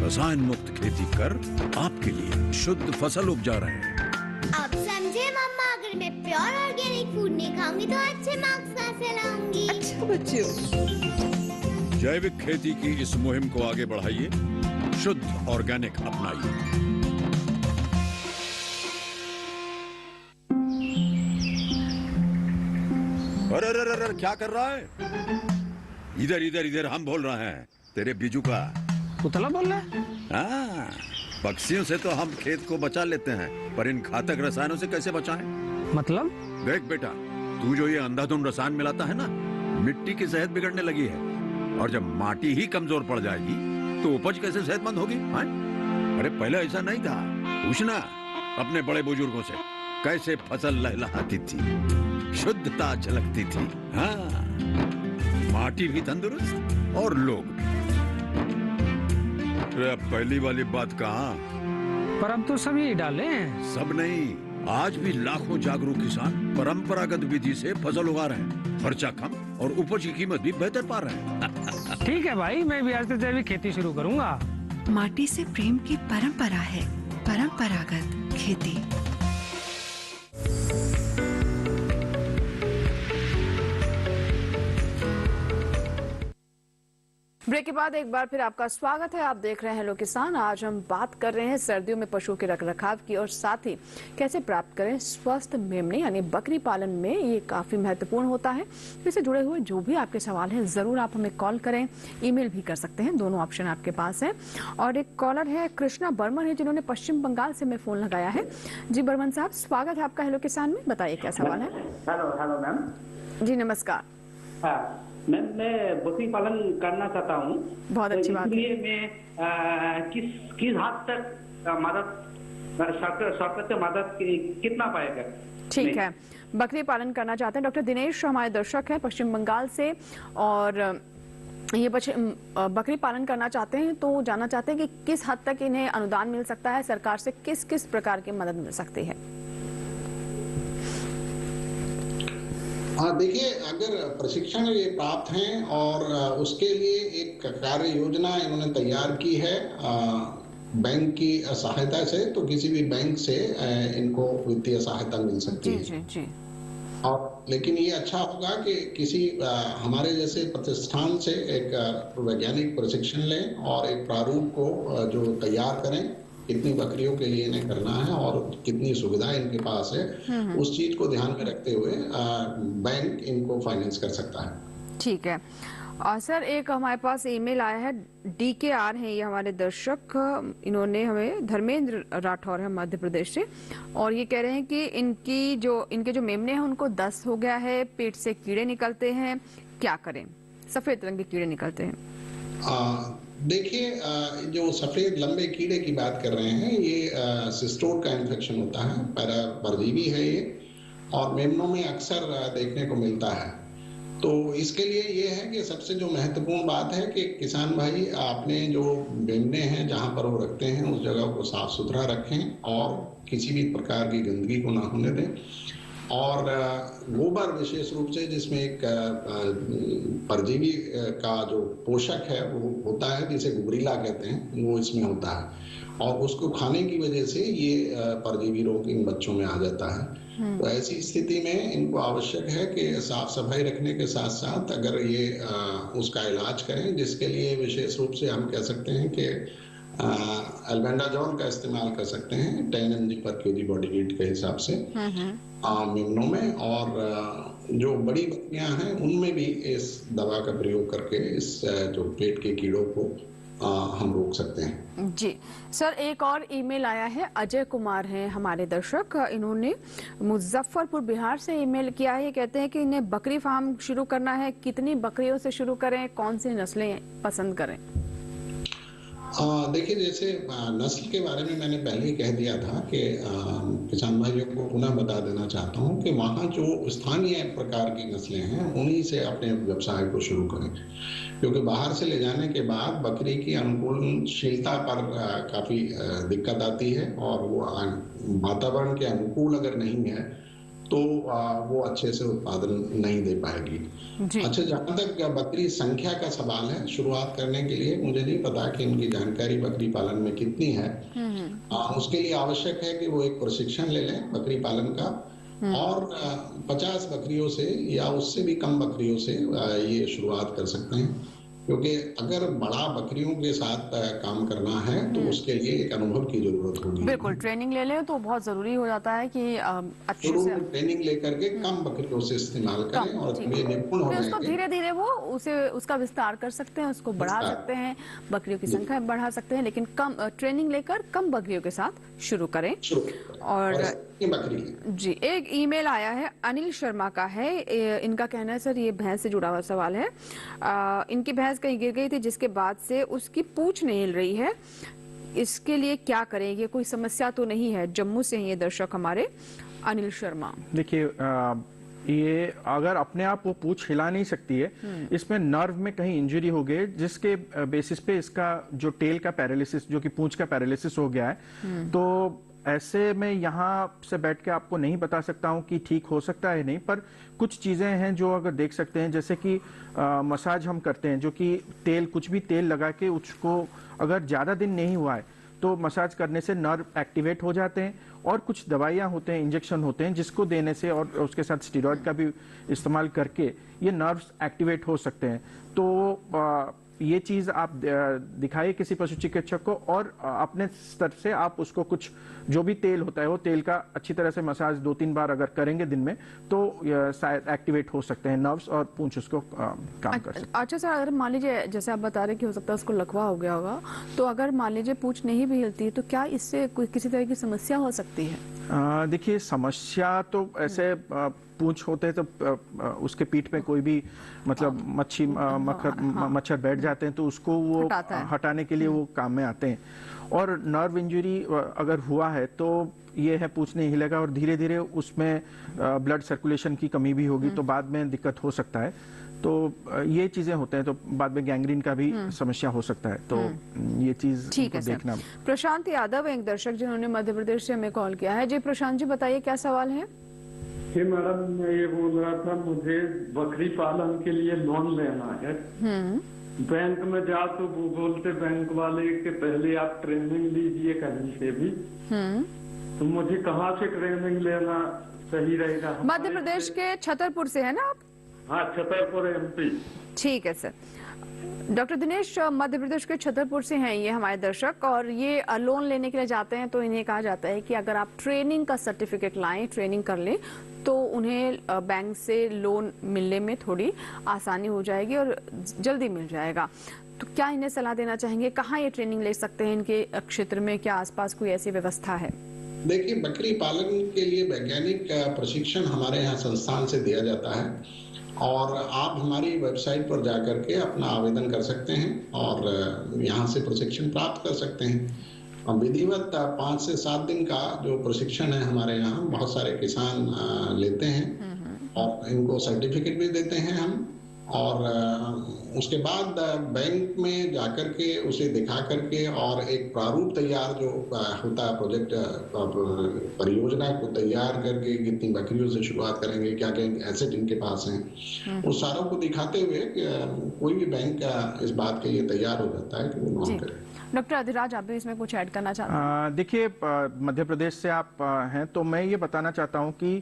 रसायन मुक्त खेती कर आपके लिए शुद्ध फसल उपजा रहे हैं। अब समझे मम्मा, अगर मैं प्योर ऑर्गेनिक फूड नहीं खाऊंगी तो अच्छे मार्क्स कहाँ से लाऊंगी? अच्छा बच्चों, जैविक खेती की इस मुहिम को आगे बढ़ाइए, शुद्ध ऑर्गेनिक अपनाइए। अरे अरे अरे क्या कर रहा है? इधर इधर इधर, हम बोल रहे हैं तेरे बीजू का। पुतला बोल रहा है? हाँ, पक्षियों से तो हम खेत को बचा लेते हैं, पर इन घातक रसायनों से कैसे बचाएं? मतलब? देख बेटा, तू जो ये अंधाधुंध रसायन मिलाता है ना, मिट्टी की सेहत बिगड़ने लगी है। और जब माटी ही कमजोर पड़ जाएगी तो उपज कैसे सेहतमंद होगी? हाँ? अरे पहले ऐसा नहीं था, पूछना अपने बड़े बुजुर्गों से, कैसे फसल लहलहाती थी, शुद्धता झलकती थी। हाँ, माटी भी तंदुरुस्त और लोग भी। पहली वाली बात कहाँ? पर अब तो सभी डाले हैं। सब नहीं, आज भी लाखों जागरूक किसान परंपरागत विधि से फसल उगा रहे हैं। खर्चा कम और उपज की कीमत भी बेहतर पा रहे हैं। ठीक है भाई, मैं भी आज से जैविक खेती शुरू करूंगा। माटी से प्रेम की परंपरा है परंपरागत खेती। ब्रेक के बाद एक बार फिर आपका स्वागत है। आप देख रहे हैं हेलो किसान। आज हम बात कर रहे हैं सर्दियों में पशुओं के रखरखाव की और साथ ही कैसे प्राप्त करें स्वस्थ मेमने यानी बकरी पालन में ये काफी महत्वपूर्ण होता है। इससे जुड़े हुए जो भी आपके सवाल हैं जरूर आप हमें कॉल करें, ईमेल भी कर सकते हैं, दोनों ऑप्शन आपके पास है। और एक कॉलर है कृष्णा बर्मन है जिन्होंने पश्चिम बंगाल से मैं फोन लगाया है। जी बर्मन साहब, स्वागत है आपका हेलो किसान में। बताइए क्या सवाल है। Hello ma'am. जी नमस्कार। हाँ मैम, मैं बकरी पालन करना चाहता हूँ। बहुत अच्छी बात है। इसलिए मैं किस हद तक मदद सरकार से मदद कितना पाएगा? ठीक है, बकरी पालन करना चाहते हैं डॉक्टर दिनेश हमारे दर्शक हैं पश्चिम बंगाल से और ये बकरी पालन करना चाहते हैं तो जानना चाहते हैं कि किस हद तक इन्हें अनुदान मिल सकता है, सरकार से किस किस प्रकार की मदद मिल सकती है। हाँ देखिए, अगर प्रशिक्षण ये प्राप्त हैं और उसके लिए एक कार्य योजना इन्होंने तैयार की है बैंक की सहायता से, तो किसी भी बैंक से इनको वित्तीय सहायता मिल सकती है। जी जी। और लेकिन ये अच्छा होगा कि किसी हमारे जैसे प्रतिष्ठान से एक वैज्ञानिक प्रशिक्षण लें और एक प्रारूप को जो तैयार करें, कितनी बकरियों के लिए इन्हें करना है और कितनी सुविधा इनके पास है, उस चीज को ध्यान में रखते हुए बैंक इनको फाइनेंस कर सकता है। ठीक है। और सर एक हमारे पास ईमेल आया है, DKR है ये हमारे दर्शक, इन्होंने हमें धर्मेंद्र राठौर है मध्य प्रदेश से और ये कह रहे हैं कि इनके जो मेमने हैं उनको दस्त हो गया है, पेट से कीड़े निकलते हैं, क्या करें? सफेद रंग के कीड़े निकलते हैं। देखिए, जो सफेद लंबे कीड़े की बात कर रहे हैं ये सिस्टोड का इन्फेक्शन होता है, परजीवी है ये और मेमनों में अक्सर देखने को मिलता है। तो इसके लिए ये है कि सबसे जो महत्वपूर्ण बात है कि किसान भाई अपने जो मेमने हैं जहां पर वो रखते हैं उस जगह को साफ सुथरा रखें और किसी भी प्रकार की गंदगी को ना होने दें। और गोबर विशेष रूप से, जिसमें एक परजीवी का जो पोषक है वो होता है जिसे गुबरीला कहते हैं, वो इसमें होता है और उसको खाने की वजह से ये परजीवी रोग इन बच्चों में आ जाता है। तो ऐसी स्थिति में इनको आवश्यक है कि साफ सफाई रखने के साथ साथ अगर ये उसका इलाज करें, जिसके लिए विशेष रूप से हम कह सकते हैं कि एल्बेंडाजोल का इस्तेमाल कर सकते हैं 10 mg पर केजी बॉडी वेट के हिसाब से मेमनों में। और जो बड़ी बकरियां हैं उनमें भी इस दवा का प्रयोग करके इस जो पेट के कीड़ों को हम रोक सकते हैं। जी सर, एक और ईमेल आया है, अजय कुमार हैं हमारे दर्शक, इन्होंने मुजफ्फरपुर बिहार से ईमेल किया है। ये कहते हैं कि इन्हें बकरी फार्म शुरू करना है, कितनी बकरियों से शुरू करें, कौन सी नस्लें पसंद करें? देखिए, जैसे नस्ल के बारे में मैंने पहले ही कह दिया था कि किसान भाइयों को पुनः बता देना चाहता हूं कि वहाँ जो स्थानीय प्रकार की नस्लें हैं उन्हीं से अपने व्यवसाय को शुरू करें, क्योंकि बाहर से ले जाने के बाद बकरी की अनुकूलशीलता पर काफी दिक्कत आती है और वो वातावरण के अनुकूल अगर नहीं है तो वो अच्छे से उत्पादन नहीं दे पाएगी। अच्छा, जहाँ तक बकरी संख्या का सवाल है, शुरुआत करने के लिए मुझे नहीं पता कि इनकी जानकारी बकरी पालन में कितनी है। उसके लिए आवश्यक है कि वो एक प्रशिक्षण ले लें बकरी पालन का और 50 बकरियों से या उससे भी कम बकरियों से ये शुरुआत कर सकते हैं, क्योंकि अगर बड़ा बकरियों के साथ काम करना है तो उसके लिए एक अनुभव की जरूरत होगी। बिल्कुल, ट्रेनिंग ले लें तो बहुत जरूरी हो जाता है कि अच्छे से ट्रेनिंग लेकर के कम बकरियों से इस्तेमाल करें और ये निपुण हो उसको धीरे धीरे वो उसका विस्तार कर सकते हैं, उसको बढ़ा सकते हैं, बकरियों की संख्या बढ़ा सकते हैं, लेकिन कम ट्रेनिंग लेकर कम बकरियों के साथ शुरू करें। और जी एक ईमेल आया है, अनिल शर्मा का है, इनका कहना है सर ये भैंस से जुड़ा हुआ सवाल है। इनकी भैंस कहीं गिर गई थी जिसके बाद से उसकी पूंछ नहीं हिल रही है, इसके लिए क्या करें? ये कोई समस्या तो नहीं है? जम्मू से हैं ये दर्शक हमारे, अनिल शर्मा। देखिए, ये अगर अपने आप वो पूंछ हिला नहीं सकती है, इसमें नर्व में कहीं इंजरी हो गई जिसके बेसिस पे इसका जो टेल का पैरालिसिस, जो कि पूंछ का पैरालिसिस हो गया है। तो ऐसे में यहाँ से बैठ के आपको नहीं बता सकता हूँ कि ठीक हो सकता है नहीं, पर कुछ चीजें हैं जो अगर देख सकते हैं, जैसे कि मसाज हम करते हैं, जो कि कुछ भी तेल लगा के उसको अगर ज्यादा दिन नहीं हुआ है तो मसाज करने से नर्व एक्टिवेट हो जाते हैं। और कुछ दवाइयाँ होते हैं, इंजेक्शन होते हैं, जिसको देने से और उसके साथ स्टीरॉयड का भी इस्तेमाल करके ये नर्व्स एक्टिवेट हो सकते हैं। तो ये चीज आप दिखाइए किसी पशु चिकित्सक को, और अपने स्तर से आप उसको कुछ जो भी तेल होता है वो तेल का अच्छी तरह से मसाज 2-3 बार अगर करेंगे दिन में तो शायद एक्टिवेट हो सकते हैं नर्व्स और पूंछ उसको काम कर सकते हैं। अच्छा सर, अगर मान लीजिए जैसे आप बता रहे कि हो सकता है उसको लकवा हो गया होगा, तो अगर मान लीजिए पूंछ नहीं भी हिलती तो क्या इससे कोई किसी तरह की समस्या हो सकती है? देखिए समस्या तो ऐसे पूंछ होते हैं तो उसके पीठ में कोई भी मतलब मच्छर बैठ जाते हैं तो उसको वो हटाने के लिए वो काम में आते हैं। और नर्व इंजरी अगर हुआ है तो ये है पूंछ नहीं हिलेगा और धीरे धीरे उसमें ब्लड सर्कुलेशन की कमी भी होगी तो बाद में दिक्कत हो सकता है। तो ये चीजें होते हैं तो बाद में गैंग्रीन का भी समस्या हो सकता है, तो ये चीज देखना। प्रशांत यादव एक दर्शक जिन्होंने मध्य प्रदेश से हमें कॉल किया है। जी प्रशांत जी बताइए क्या सवाल है? जी मैडम, मैं ये बोल रहा था मुझे बकरी पालन के लिए लोन लेना है। बैंक में जाओ तो वो बोलते बैंक वाले के पहले आप ट्रेनिंग लीजिए कहीं से भी। तो मुझे कहाँ से ट्रेनिंग लेना सही रहेगा? मध्य प्रदेश के छतरपुर से है ना आप? हाँ, छतरपुर MP। ठीक है सर। डॉक्टर दिनेश मध्य प्रदेश के छतरपुर से हैं ये हमारे दर्शक, और ये लोन लेने के लिए जाते हैं तो इन्हें कहा जाता है कि अगर आप ट्रेनिंग का सर्टिफिकेट लाएं, ट्रेनिंग कर लें तो उन्हें बैंक से लोन मिलने में थोड़ी आसानी हो जाएगी और जल्दी मिल जाएगा। तो क्या इन्हें सलाह देना चाहेंगे, कहाँ ये ट्रेनिंग ले सकते हैं? इनके क्षेत्र में क्या आसपास कोई ऐसी व्यवस्था है? देखिए, बकरी पालन के लिए वैज्ञानिक प्रशिक्षण हमारे यहाँ संस्थान से दिया जाता है और आप हमारी वेबसाइट पर जाकर के अपना आवेदन कर सकते हैं और यहाँ से प्रशिक्षण प्राप्त कर सकते हैं। विधिवत 5 से 7 दिन का जो प्रशिक्षण है हमारे यहाँ बहुत सारे किसान लेते हैं और इनको सर्टिफिकेट भी देते हैं हम, और उसके बाद बैंक में जाकर के उसे दिखा करके और एक प्रारूप तैयार जो होता है प्रोजेक्ट परियोजना को तैयार करके कितनी बकरियों से शुरुआत करेंगे, क्या क्या एसेट इनके पास हैं, उस सारों को दिखाते हुए कोई भी बैंक इस बात के लिए तैयार हो जाता है कि वो लोन करे। डॉक्टर अधिराज, आप भी इसमें कुछ ऐड करना चाहते हैं? देखिए, मध्य प्रदेश से आप हैं तो मैं ये बताना चाहता हूँ कि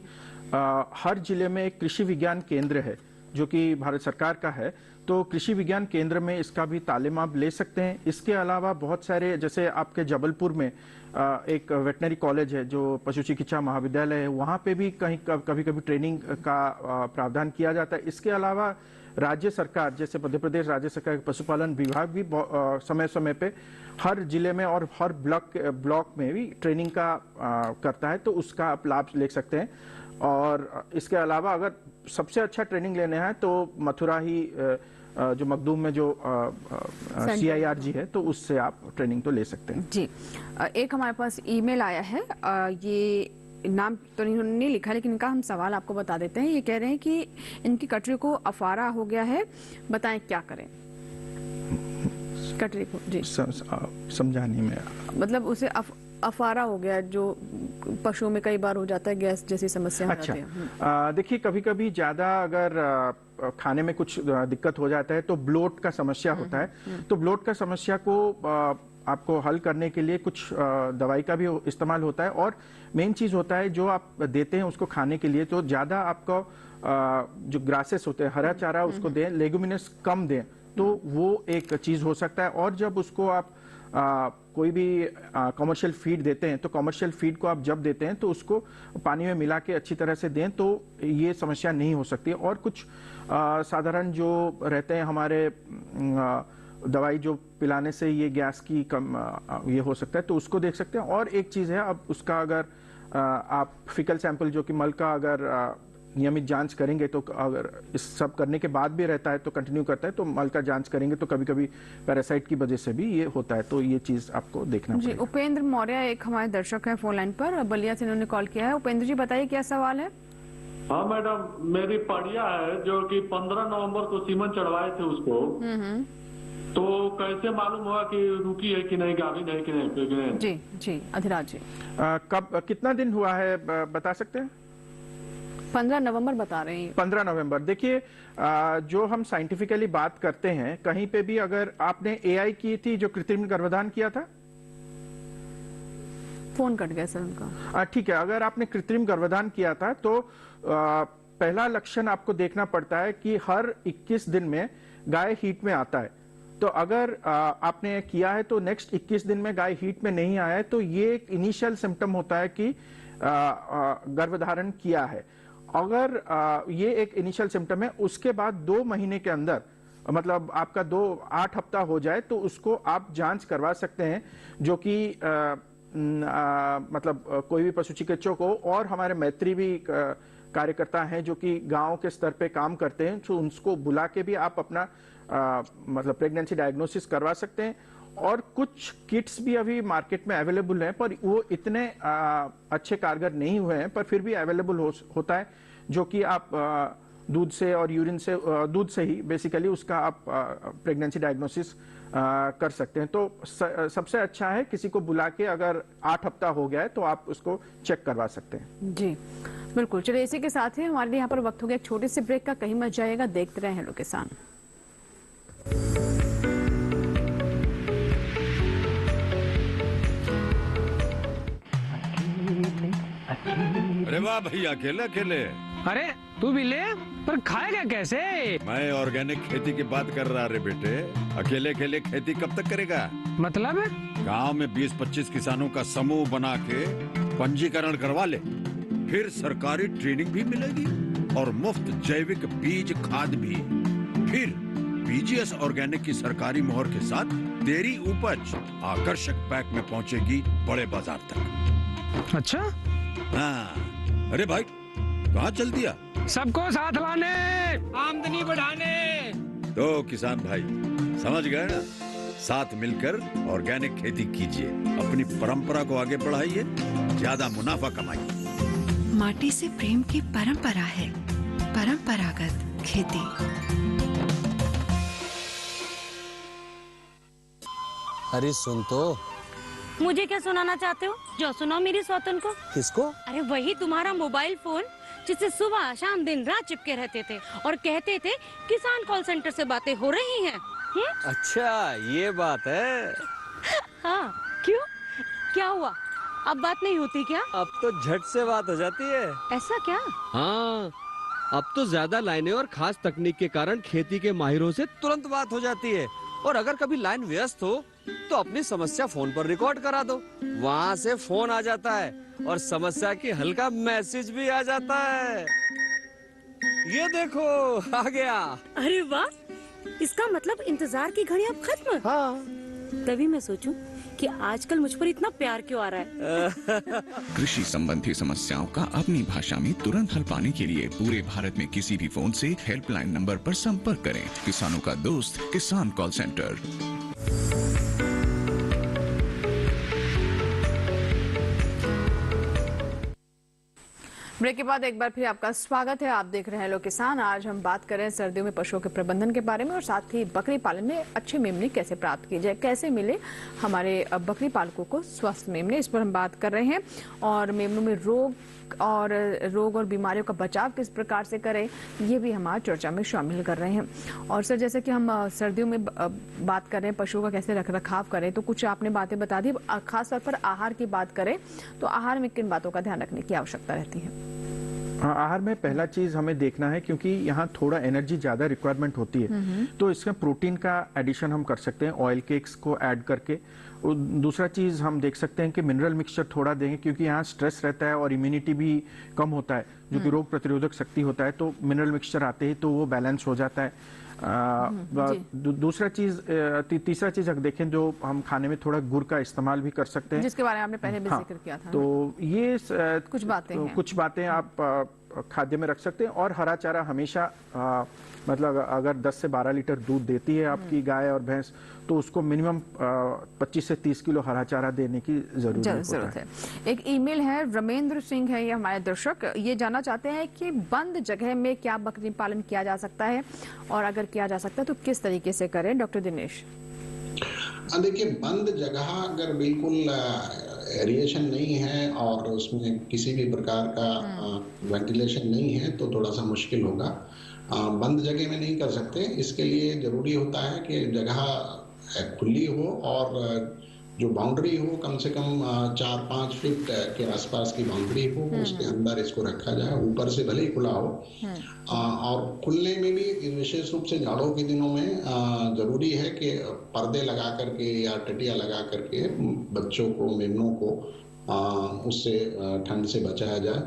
हर जिले में एक कृषि विज्ञान केंद्र है जो कि भारत सरकार का है, तो कृषि विज्ञान केंद्र में इसका भी तालीम आप ले सकते हैं। इसके अलावा बहुत सारे, जैसे आपके जबलपुर में एक वेटनरी कॉलेज है जो पशु चिकित्सा महाविद्यालय है, वहाँ पे भी कभी कभी ट्रेनिंग का प्रावधान किया जाता है। इसके अलावा राज्य सरकार, जैसे मध्य प्रदेश राज्य सरकार के पशुपालन विभाग भी समय समय पे हर जिले में और हर ब्लॉक में भी ट्रेनिंग का करता है, तो उसका आप लाभ ले सकते हैं। और इसके अलावा अगर सबसे अच्छा ट्रेनिंग लेने हैं तो मथुरा ही जो मखदूम में जो CIRG है, तो उससे आप ट्रेनिंग तो ले सकते हैं। जी, एक हमारे पास ईमेल आया है, ये नाम तो नहीं लिखा लेकिन इनका हम सवाल आपको बता देते हैं। ये कह रहे हैं कि इनकी कटरी को अफारा हो गया है, बताएं क्या करें? कटरी को जी समझा नहीं मैं, मतलब उसे अफारा हो गया जो पशुओं में कई बार हो जाता है, गैस जैसी समस्या हो जाती है। देखिए, कभी कभी ज्यादा अगर खाने में कुछ दिक्कत हो जाता है तो ब्लोट का समस्या होता है। तो ब्लोट का समस्या को आपको हल करने के लिए कुछ दवाई का भी इस्तेमाल होता है, और मेन चीज होता है जो आप देते हैं उसको खाने के लिए, तो ज्यादा आपको जो ग्रासेस होते हैं, हरा चारा उसको दें, लेगुमिनस कम दें, तो वो एक चीज हो सकता है। और जब उसको आप कोई भी कमर्शियल फीड देते हैं तो कमर्शियल फीड को आप जब देते हैं तो उसको पानी में मिला के अच्छी तरह से दें, तो ये समस्या नहीं हो सकती। और कुछ साधारण जो रहते हैं हमारे दवाई जो पिलाने से ये गैस की कम ये हो सकता है, तो उसको देख सकते हैं। और एक चीज है, अब उसका अगर आप फिकल सैंपल जो कि मल का अगर नियमित जांच करेंगे, तो अगर इस सब करने के बाद भी रहता है तो कंटिन्यू करता है, तो मल का जांच करेंगे तो कभी कभी पैरासाइट की वजह से भी ये होता है, तो ये चीज आपको देखना जी। उपेंद्र मौर्य एक हमारे दर्शक है फोन लाइन पर, बलिया से इन्होंने कॉल किया है। उपेंद्र जी बताइए क्या सवाल है? हाँ मैडम, मेरी पड़िया है जो कि 15 नवंबर को सीमन चढ़वाए थे उसको, तो कैसे मालूम हुआ कि रुकी है कि नहीं, गाभिन है कि नहीं? जी जी अधिराज जी, कब कितना दिन हुआ है बता सकते हैं? 15 नवंबर बता रहे हैं। 15 नवंबर। देखिए, जो हम साइंटिफिकली बात करते हैं, कहीं पे भी अगर आपने AI की थी जो कृत्रिम गर्भाधान किया था, फोन कट गया सर उनका। ठीक है, अगर आपने कृत्रिम गर्भाधान किया था तो पहला लक्षण आपको देखना पड़ता है कि हर 21 दिन में गाय हीट में आता है, तो अगर आपने किया है तो नेक्स्ट 21 दिन में गाय हीट में नहीं आया है तो ये एक इनिशियल सिम्टम होता है कि गर्भधारण किया है। अगर ये एक इनिशियल सिम्टम है, उसके बाद 2 महीने के अंदर मतलब आपका 8 हफ्ता हो जाए तो उसको आप जांच करवा सकते हैं, जो कि मतलब कोई भी पशु चिकित्सक हो और हमारे मैत्री भी कार्यकर्ता हैं जो कि गांव के स्तर पे काम करते हैं, तो उनको बुला के भी आप अपना मतलब प्रेगनेंसी डायग्नोसिस करवा सकते हैं। और कुछ किट्स भी अभी मार्केट में अवेलेबल हैं, पर वो इतने अच्छे कारगर नहीं हुए हैं, पर फिर भी अवेलेबल होता है, जो कि आप दूध से और यूरिन से दूध से ही बेसिकली उसका आप प्रेगनेंसी डायग्नोसिस कर सकते हैं। तो सबसे अच्छा है किसी को बुला के, अगर 8 हफ्ता हो गया है तो आप उसको चेक करवा सकते हैं। जी बिल्कुल। चलिए इसी के साथ ही हमारे लिए यहाँ पर वक्त हो गया एक छोटे से ब्रेक का, कहीं मत जाइएगा, देखते रहे हेलो किसान। अरे वाह भैया, अकेले अकेले। अरे तू भी ले, पर खाएगा कैसे? मैं ऑर्गेनिक खेती की बात कर रहा रे बेटे। अकेले अकेले खेती कब तक करेगा? मतलब गांव में 20-25 किसानों का समूह बना के पंजीकरण करवा ले, फिर सरकारी ट्रेनिंग भी मिलेगी और मुफ्त जैविक बीज खाद भी। फिर बीजीएस ऑर्गेनिक की सरकारी मोहर के साथ तेरी उपज आकर्षक पैक में पहुंचेगी बड़े बाजार तक। अच्छा? हाँ। अरे भाई कहाँ चल दिया? सबको साथ लाने, आमदनी बढ़ाने। तो किसान भाई समझ गए ना, साथ मिलकर ऑर्गेनिक खेती कीजिए, अपनी परंपरा को आगे बढ़ाइए, ज्यादा मुनाफा कमाइए। माटी से प्रेम की परंपरा है परंपरागत खेती। अरे सुन तो। मुझे क्या सुनाना चाहते हो? जो सुनाओ मेरी सौतन को। किसको? अरे वही तुम्हारा मोबाइल फोन जिससे सुबह शाम दिन रात चिपके रहते थे और कहते थे किसान कॉल सेंटर से बातें हो रही हैं। अच्छा ये बात है। हाँ क्यों, क्या हुआ? अब बात नहीं होती क्या? अब तो झट से बात हो जाती है। ऐसा क्या? हाँ, अब तो ज्यादा लाइनें और खास तकनीक के कारण खेती के माहिरों से तुरंत बात हो जाती है। और अगर कभी लाइन व्यस्त हो तो अपनी समस्या फोन पर रिकॉर्ड करा दो, वहाँ से फोन आ जाता है और समस्या की हल का मैसेज भी आ जाता है। ये देखो आ गया। अरे वाह, इसका मतलब इंतजार की घड़ी अब खत्म। हाँ। तभी मैं सोचूं कि आजकल मुझ पर इतना प्यार क्यों आ रहा है। कृषि संबंधी समस्याओं का अपनी भाषा में तुरंत हल पाने के लिए पूरे भारत में किसी भी फोन से हेल्पलाइन नंबर पर संपर्क करें। किसानों का दोस्त किसान कॉल सेंटर। ब्रेक के बाद एक बार फिर आपका स्वागत है। आप देख रहे हैं हेलो किसान। आज हम बात कर रहे हैं सर्दियों में पशुओं के प्रबंधन के बारे में और साथ ही बकरी पालन में अच्छी मेमनी कैसे प्राप्त की जाए, कैसे मिले हमारे बकरी पालकों को स्वस्थ मेमने, इस पर हम बात कर रहे हैं। और मेमनों में रोग और बीमारियों का बचाव किस प्रकार से करें, ये भी हमारी चर्चा में शामिल कर रहे हैं। और सर जैसे कि हम सर्दियों में बात कर रहे हैं पशुओं का कैसे रख रखाव करें, तो कुछ आपने बातें बता दी। खासतौर पर आहार की बात करें तो आहार में किन बातों का ध्यान रखने की आवश्यकता रहती है? आहार में पहला चीज हमें देखना है, क्योंकि यहाँ थोड़ा एनर्जी ज्यादा रिक्वायरमेंट होती है, तो इसमें प्रोटीन का एडिशन हम कर सकते हैं ऑयल केक्स को ऐड करके। दूसरा चीज हम देख सकते हैं कि मिनरल मिक्सचर थोड़ा देंगे, क्योंकि यहाँ स्ट्रेस रहता है और इम्यूनिटी भी कम होता है, जो कि रोग प्रतिरोधक शक्ति होता है, तो मिनरल मिक्सचर आते ही तो वो बैलेंस हो जाता है। दूसरा चीज, तीसरा चीज अगर देखें जो हम खाने में थोड़ा गुड़ का इस्तेमाल भी कर सकते हैं, जिसके बारे में आपने पहले भी जिक्र किया था। तो ये कुछ बातें आप खाद्य में रख सकते हैं। और हरा चारा हमेशा मतलब अगर 10 से 12 लीटर दूध देती है आपकी गाय और भैंस, तो उसको मिनिमम 25 से 30 किलो हरा चारा देने की जरूरत है। एक ईमेल है, रमेंद्र सिंह है ये हमारे दर्शक, ये जानना चाहते हैं कि बंद जगह में क्या बकरी पालन किया जा सकता है, और अगर किया जा सकता है तो किस तरीके से करें? डॉक्टर दिनेश। देखिए, बंद जगह अगर बिल्कुल एरिएशन नहीं है और उसमें किसी भी प्रकार का वेंटिलेशन नहीं है तो थोड़ा सा मुश्किल होगा। बंद जगह में नहीं कर सकते। इसके लिए जरूरी होता है कि जगह खुली हो और जो बाउंड्री हो कम से कम 4-5 फीट के आसपास की बाउंड्री हो, उसके अंदर इसको रखा जाए। ऊपर से भले ही खुला हो, और खुलने में भी विशेष रूप से जाड़ों के दिनों में जरूरी है कि पर्दे लगा करके या टटिया लगा करके बच्चों को, मेमनों को उससे ठंड से बचाया जाए।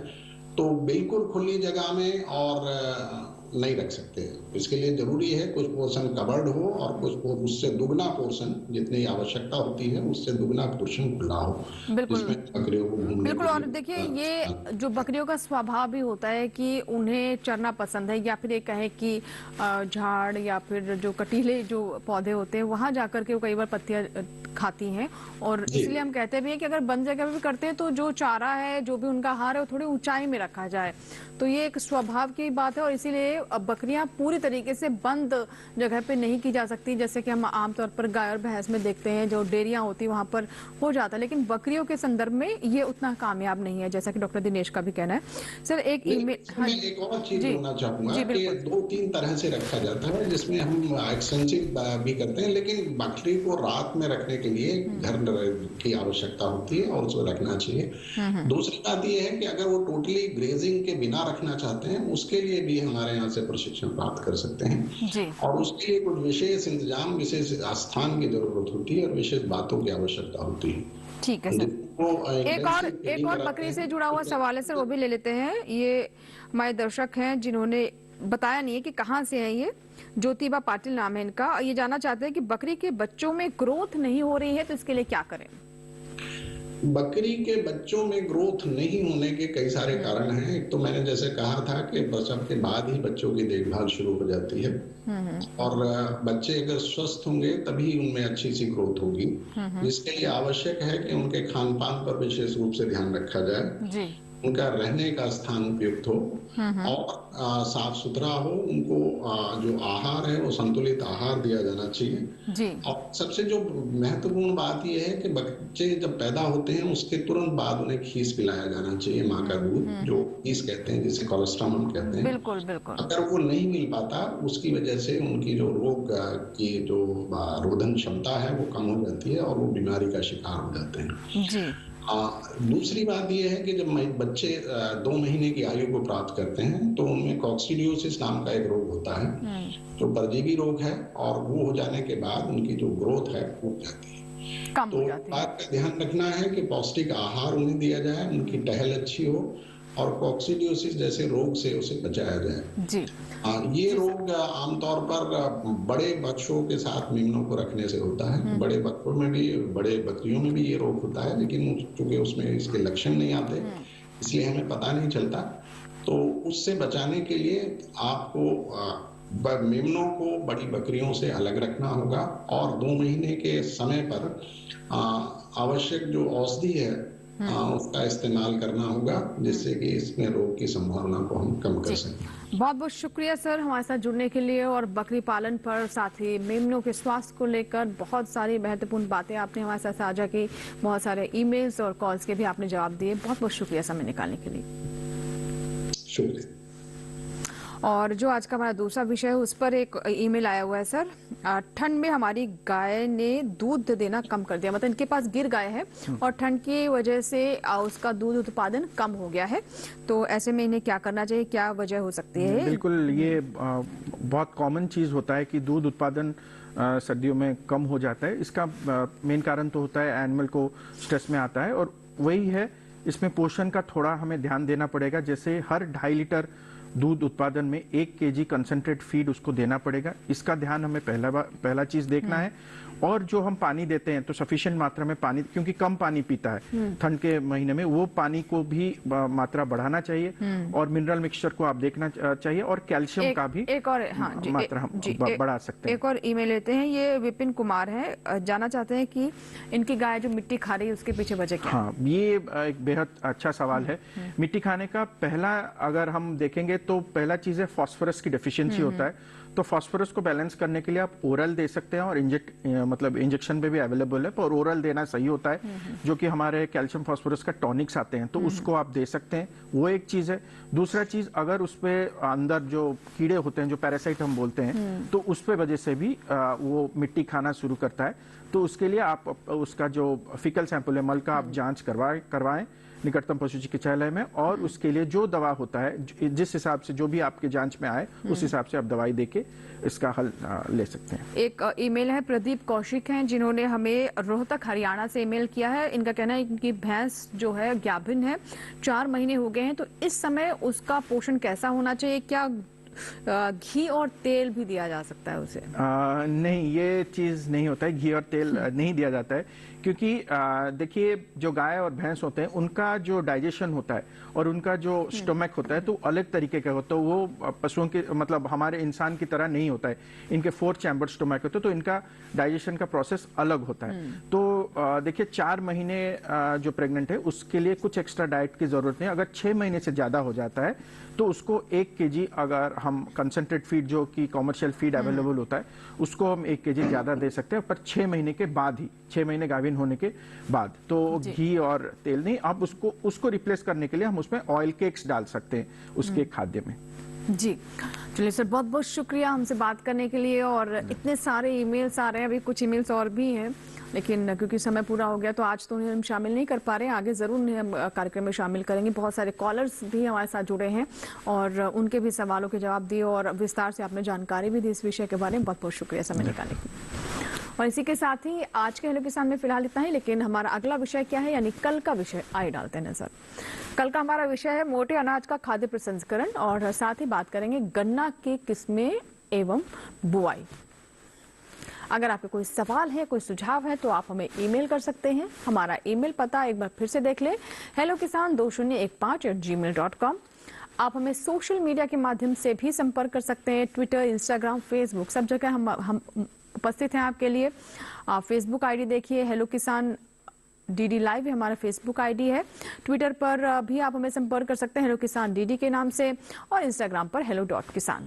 तो बिल्कुल खुली जगह में और नहीं रख सकते। इसके लिए जरूरी है कुछ पोर्शन कवर्ड हो और कुछ उससे दुगना पोर्शन, जितनी आवश्यकता होती है उससे दुगना पोर्शन खुला हो, जिसमें बकरियों को घूमने। बिल्कुल। और देखिए, ये जो बकरियों का स्वभाव भी होता है कि उन्हें चरना पसंद है, या फिर ये कहे कि झाड़ या फिर जो कटीले जो पौधे होते हैं वहां जाकर के वो कई बार पत्तियां खाती हैं, और इसलिए हम कहते भी हैं कि अगर बंद जगह पे भी करते हैं तो जो चारा है, जो भी उनका आहार है, वो थोड़ी ऊंचाई में रखा जाए। तो ये एक स्वभाव की बात है, और इसीलिए बकरियां पूरी तरीके से बंद जगह पे नहीं की जा सकती, जैसे कि हम आमतौर पर गाय और भैंस में देखते हैं, जो डेयरियां होती है वहां पर हो जाता है। लेकिन बकरियों के संदर्भ में ये उतना कामयाब नहीं है, जैसा कि डॉक्टर दिनेश का भी कहना है। सर, एक एक और चीज बोलना चाहूंगा कि 2-3 तरह से रखा जाता है, जिसमें हम एक्सटेंसिव भी करते हैं, लेकिन बकरी को रात में रखने के लिए घर की आवश्यकता होती है और उसको रखना चाहिए। दूसरी बात यह है कि अगर वो टोटली ग्रेजिंग के बिना रखना चाहते हैं, उसके लिए भी हमारे यहाँ से प्रशिक्षण प्राप्त कर सकते हैं, और उसके लिए कुछ विशेष इंतजाम, विशेष स्थान की जरूरत होती है और विशेष बातों की आवश्यकता होती है। ठीक है सर। एक और बकरी से जुड़ा हुआ सवाल है सर, वो भी ले लेते हैं। ये हमारे दर्शक हैं जिन्होंने बताया नहीं है कि कहाँ से है। ये ज्योतिबा पाटिल नाम है इनका। ये जानना चाहते हैं कि बकरी के बच्चों में ग्रोथ नहीं हो रही है, तो इसके लिए क्या करें? बकरी के बच्चों में ग्रोथ नहीं होने के कई सारे कारण हैं। एक तो मैंने जैसे कहा था कि प्रसव के बाद ही बच्चों की देखभाल शुरू हो जाती है, और बच्चे अगर स्वस्थ होंगे तभी उनमें अच्छी सी ग्रोथ होगी। जिसके लिए आवश्यक है कि उनके खान पान पर विशेष रूप से ध्यान रखा जाए, उनका रहने का स्थान उपयुक्त हो और साफ सुथरा हो। उनको जो आहार है वो संतुलित आहार दिया जाना चाहिए। और सबसे जो महत्वपूर्ण बात यह है कि बच्चे जब पैदा होते हैं उसके तुरंत बाद उन्हें खीस पिलाया जाना चाहिए, माँ का दूध, जो खीस कहते हैं, जिसे कोलेस्ट्रॉल हम कहते हैं। बिल्कुल बिल्कुल। अगर वो नहीं मिल पाता, उसकी वजह से उनकी जो रोग की जो रोधन क्षमता है वो कम हो जाती है और वो बीमारी का शिकार हो जाते हैं। दूसरी बात यह है कि जब बच्चे 2 महीने की आयु को प्राप्त करते हैं तो उनमें कॉक्सीडियोसिस नाम का एक रोग होता है, जो परजीवी रोग है, और वो हो जाने के बाद उनकी जो ग्रोथ है वो हो जाती है। तो बात का ध्यान रखना है कि पौष्टिक आहार उन्हें दिया जाए, उनकी टहल अच्छी हो, और कॉक्सीडियोसिस जैसे रोग से उसे बचाया जाए। ये रोग आमतौर पर बड़े बच्चों के साथ मेमनों को रखने से होता है। बड़े बच्चों में भी, बड़े बकरियों में भी ये रोग होता है, लेकिन चूंकि उसमें इसके लक्षण नहीं आते, इसलिए हमें पता नहीं चलता। तो उससे बचाने के लिए आपको मेमनों को बड़ी बकरियों से अलग रखना होगा, और 2 महीने के समय पर आवश्यक जो औषधि है उसका इस्तेमाल करना होगा, जिससे कि इसमें रोग की संभावना को हम कम कर सकें। बहुत बहुत शुक्रिया सर हमारे साथ जुड़ने के लिए, और बकरी पालन पर, साथ ही मेमनों के स्वास्थ्य को लेकर बहुत सारी महत्वपूर्ण बातें आपने हमारे साथ साझा की। बहुत सारे ईमेल्स और कॉल्स के भी आपने जवाब दिए। बहुत बहुत शुक्रिया समय निकालने के लिए। शुक्रिया। और जो आज का हमारा दूसरा विषय है, उस पर एक ईमेल आया हुआ है सर। ठंड में हमारी गाय ने दूध देना कम कर दिया, मतलब इनके पास गिर गाय है और ठंड की वजह से उसका दूध उत्पादन कम हो गया है। तो ऐसे में इन्हें क्या करना चाहिए, क्या वजह हो सकती है? बिल्कुल, ये बहुत कॉमन चीज होता है कि दूध उत्पादन सर्दियों में कम हो जाता है। इसका मेन कारण तो होता है एनिमल को स्ट्रेस में आता है, और वही है इसमें पोषण का थोड़ा हमें ध्यान देना पड़ेगा। जैसे हर 2.5 लीटर दूध उत्पादन में 1 kg कंसंट्रेट फीड उसको देना पड़ेगा। इसका ध्यान हमें पहला चीज देखना है। और जो हम पानी देते हैं तो सफिशिएंट मात्रा में पानी, क्योंकि कम पानी पीता है ठंड के महीने में, वो पानी को भी मात्रा बढ़ाना चाहिए। और मिनरल मिक्सचर को आप देखना चाहिए, और कैल्शियम का भी एक और मात्रा हम बढ़ा सकते हैं। एक और ईमेल लेते हैं, ये विपिन कुमार है, जानना चाहते हैं कि इनकी गाय जो मिट्टी खा रही है उसके पीछे वजह क्या है? हाँ, ये एक बेहद अच्छा सवाल है। मिट्टी खाने का पहला अगर हम देखेंगे तो पहला चीज है फॉस्फोरस की डेफिशिएंसी होता है। तो फास्फोरस को बैलेंस करने के लिए आप ओरल दे सकते हैं और मतलब इंजेक्शन पे भी अवेलेबल है, पर ओरल देना सही होता है, जो कि हमारे कैल्शियम फास्फोरस का टॉनिक्स आते हैं, तो उसको आप दे सकते हैं, वो एक चीज है। दूसरा चीज, अगर उस पे अंदर जो कीड़े होते हैं, जो पैरासाइट हम बोलते हैं, तो उस पे वजह से भी वो मिट्टी खाना शुरू करता है, तो उसके लिए आप उसका जो फीकल सैंपल है, मल का आप जांच करवाएं निकटतम पशु चिकित्सालय में, और उसके लिए जो दवा होता है, जिस हिसाब से जो भी आपके जांच में आए, उस हिसाब से आप दवाई देके इसका हल ले सकते हैं। एक ईमेल है, प्रदीप कौशिक हैं, जिन्होंने हमें रोहतक हरियाणा से ईमेल किया है। इनका कहना है कि भैंस जो है गाभिन है, 4 महीने हो गए हैं, तो इस समय उसका पोषण कैसा होना चाहिए? क्या घी और तेल भी दिया जा सकता है उसे? नहीं, ये चीज नहीं होता है, घी और तेल नहीं दिया जाता है, क्योंकि देखिए जो गाय और भैंस होते हैं उनका जो डाइजेशन होता है और उनका जो स्टोमक होता है तो अलग तरीके का होता है। वो पशुओं के मतलब हमारे इंसान की तरह नहीं होता है, इनके 4 चैम्बर स्टोमक होते हैं, तो इनका डाइजेशन का प्रोसेस अलग होता है। तो देखिए 4 महीने जो प्रेग्नेंट है उसके लिए कुछ एक्स्ट्रा डाइट की जरूरत नहीं। अगर 6 महीने से ज्यादा हो जाता है तो उसको 1 kg अगर हम कंसंट्रेट फीड जो कि कॉमर्शियल फीड अवेलेबल होता है उसको हम 1 kg ज्यादा दे सकते हैं, पर 6 महीने के बाद ही, 6 महीने गाभिन होने के बाद। तो घी और तेल नहीं, आप उसको रिप्लेस करने के लिए हम उसमें ऑयल केक्स डाल सकते हैं उसके खाद्य में। जी, चलिए सर, बहुत बहुत शुक्रिया हमसे बात करने के लिए। और इतने सारे ईमेल्स आ रहे हैं, अभी कुछ ईमेल्स और भी हैं, लेकिन क्योंकि समय पूरा हो गया तो आज तो उन्हें हम शामिल नहीं कर पा रहे हैं, आगे जरूर उन्हें हम कार्यक्रम में शामिल करेंगे। बहुत सारे कॉलर्स भी हमारे साथ जुड़े हैं और उनके भी सवालों के जवाब दिए और विस्तार से आपने जानकारी भी दी इस विषय के बारे में। बहुत बहुत शुक्रिया समय निकालने के लिए। और इसी के साथ ही आज के हेलो किसान में फिलहाल इतना ही, लेकिन हमारा अगला विषय क्या है, यानी कल का विषय आइए डालते हैं नजर। कल का हमारा विषय है मोटे अनाज का खाद्य प्रसंस्करण और साथ ही बात करेंगे गन्ना की किस्में एवं बुआई। अगर आपके कोई सवाल है, कोई सुझाव है तो आप हमें ईमेल कर सकते हैं। हमारा ईमेल पता एक बार फिर से देख लें, hellokisan2015@gmail.com। आप हमें सोशल मीडिया के माध्यम से भी संपर्क कर सकते हैं, ट्विटर, इंस्टाग्राम, फेसबुक, सब जगह हम उपस्थित हैं आपके लिए। फेसबुक आईडी देखिए, हेलो किसान डीडी लाइव हमारा फेसबुक आईडी है। ट्विटर पर भी आप हमें संपर्क कर सकते हैं हेलो किसान डीडी के नाम से, और इंस्टाग्राम पर hello.kisan।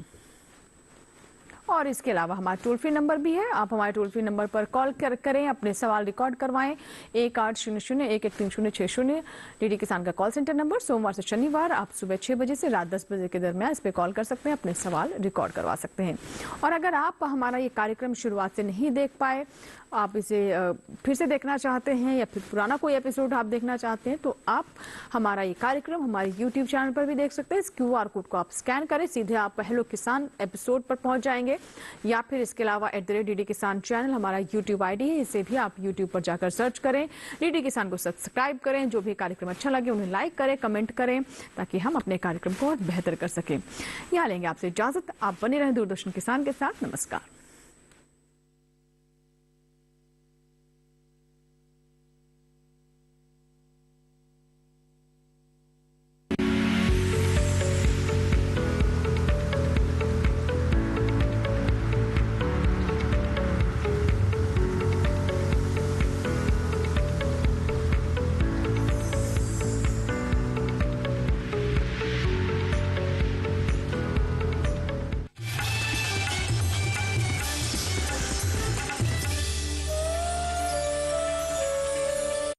और इसके अलावा हमारा टोल फ्री नंबर भी है, आप हमारे टोल फ्री नंबर पर कॉल करें, अपने सवाल रिकॉर्ड करवाएं। 1800-113060 डीडी किसान का कॉल सेंटर नंबर। सोमवार से शनिवार आप सुबह 6 बजे से रात 10 बजे के दरमियान इस पे कॉल कर सकते हैं, अपने सवाल रिकॉर्ड करवा सकते हैं। और अगर आप हमारा ये कार्यक्रम शुरुआत से नहीं देख पाए, आप इसे फिर से देखना चाहते हैं या फिर पुराना कोई एपिसोड आप देखना चाहते हैं, तो आप हमारा ये कार्यक्रम हमारे YouTube चैनल पर भी देख सकते हैं। इस QR कोड को आप स्कैन करें, सीधे आप हेलो किसान एपिसोड पर पहुंच जाएंगे, या फिर इसके अलावा @DD किसान चैनल हमारा YouTube ID है, इसे भी आप YouTube पर जाकर सर्च करें। DD किसान को सब्सक्राइब करें, जो भी कार्यक्रम अच्छा लगे उन्हें लाइक करें, कमेंट करें, ताकि हम अपने कार्यक्रम को और बेहतर कर सकें। यहाँ लेंगे आपसे इजाजत, आप बने रहें दूरदर्शन किसान के साथ। नमस्कार।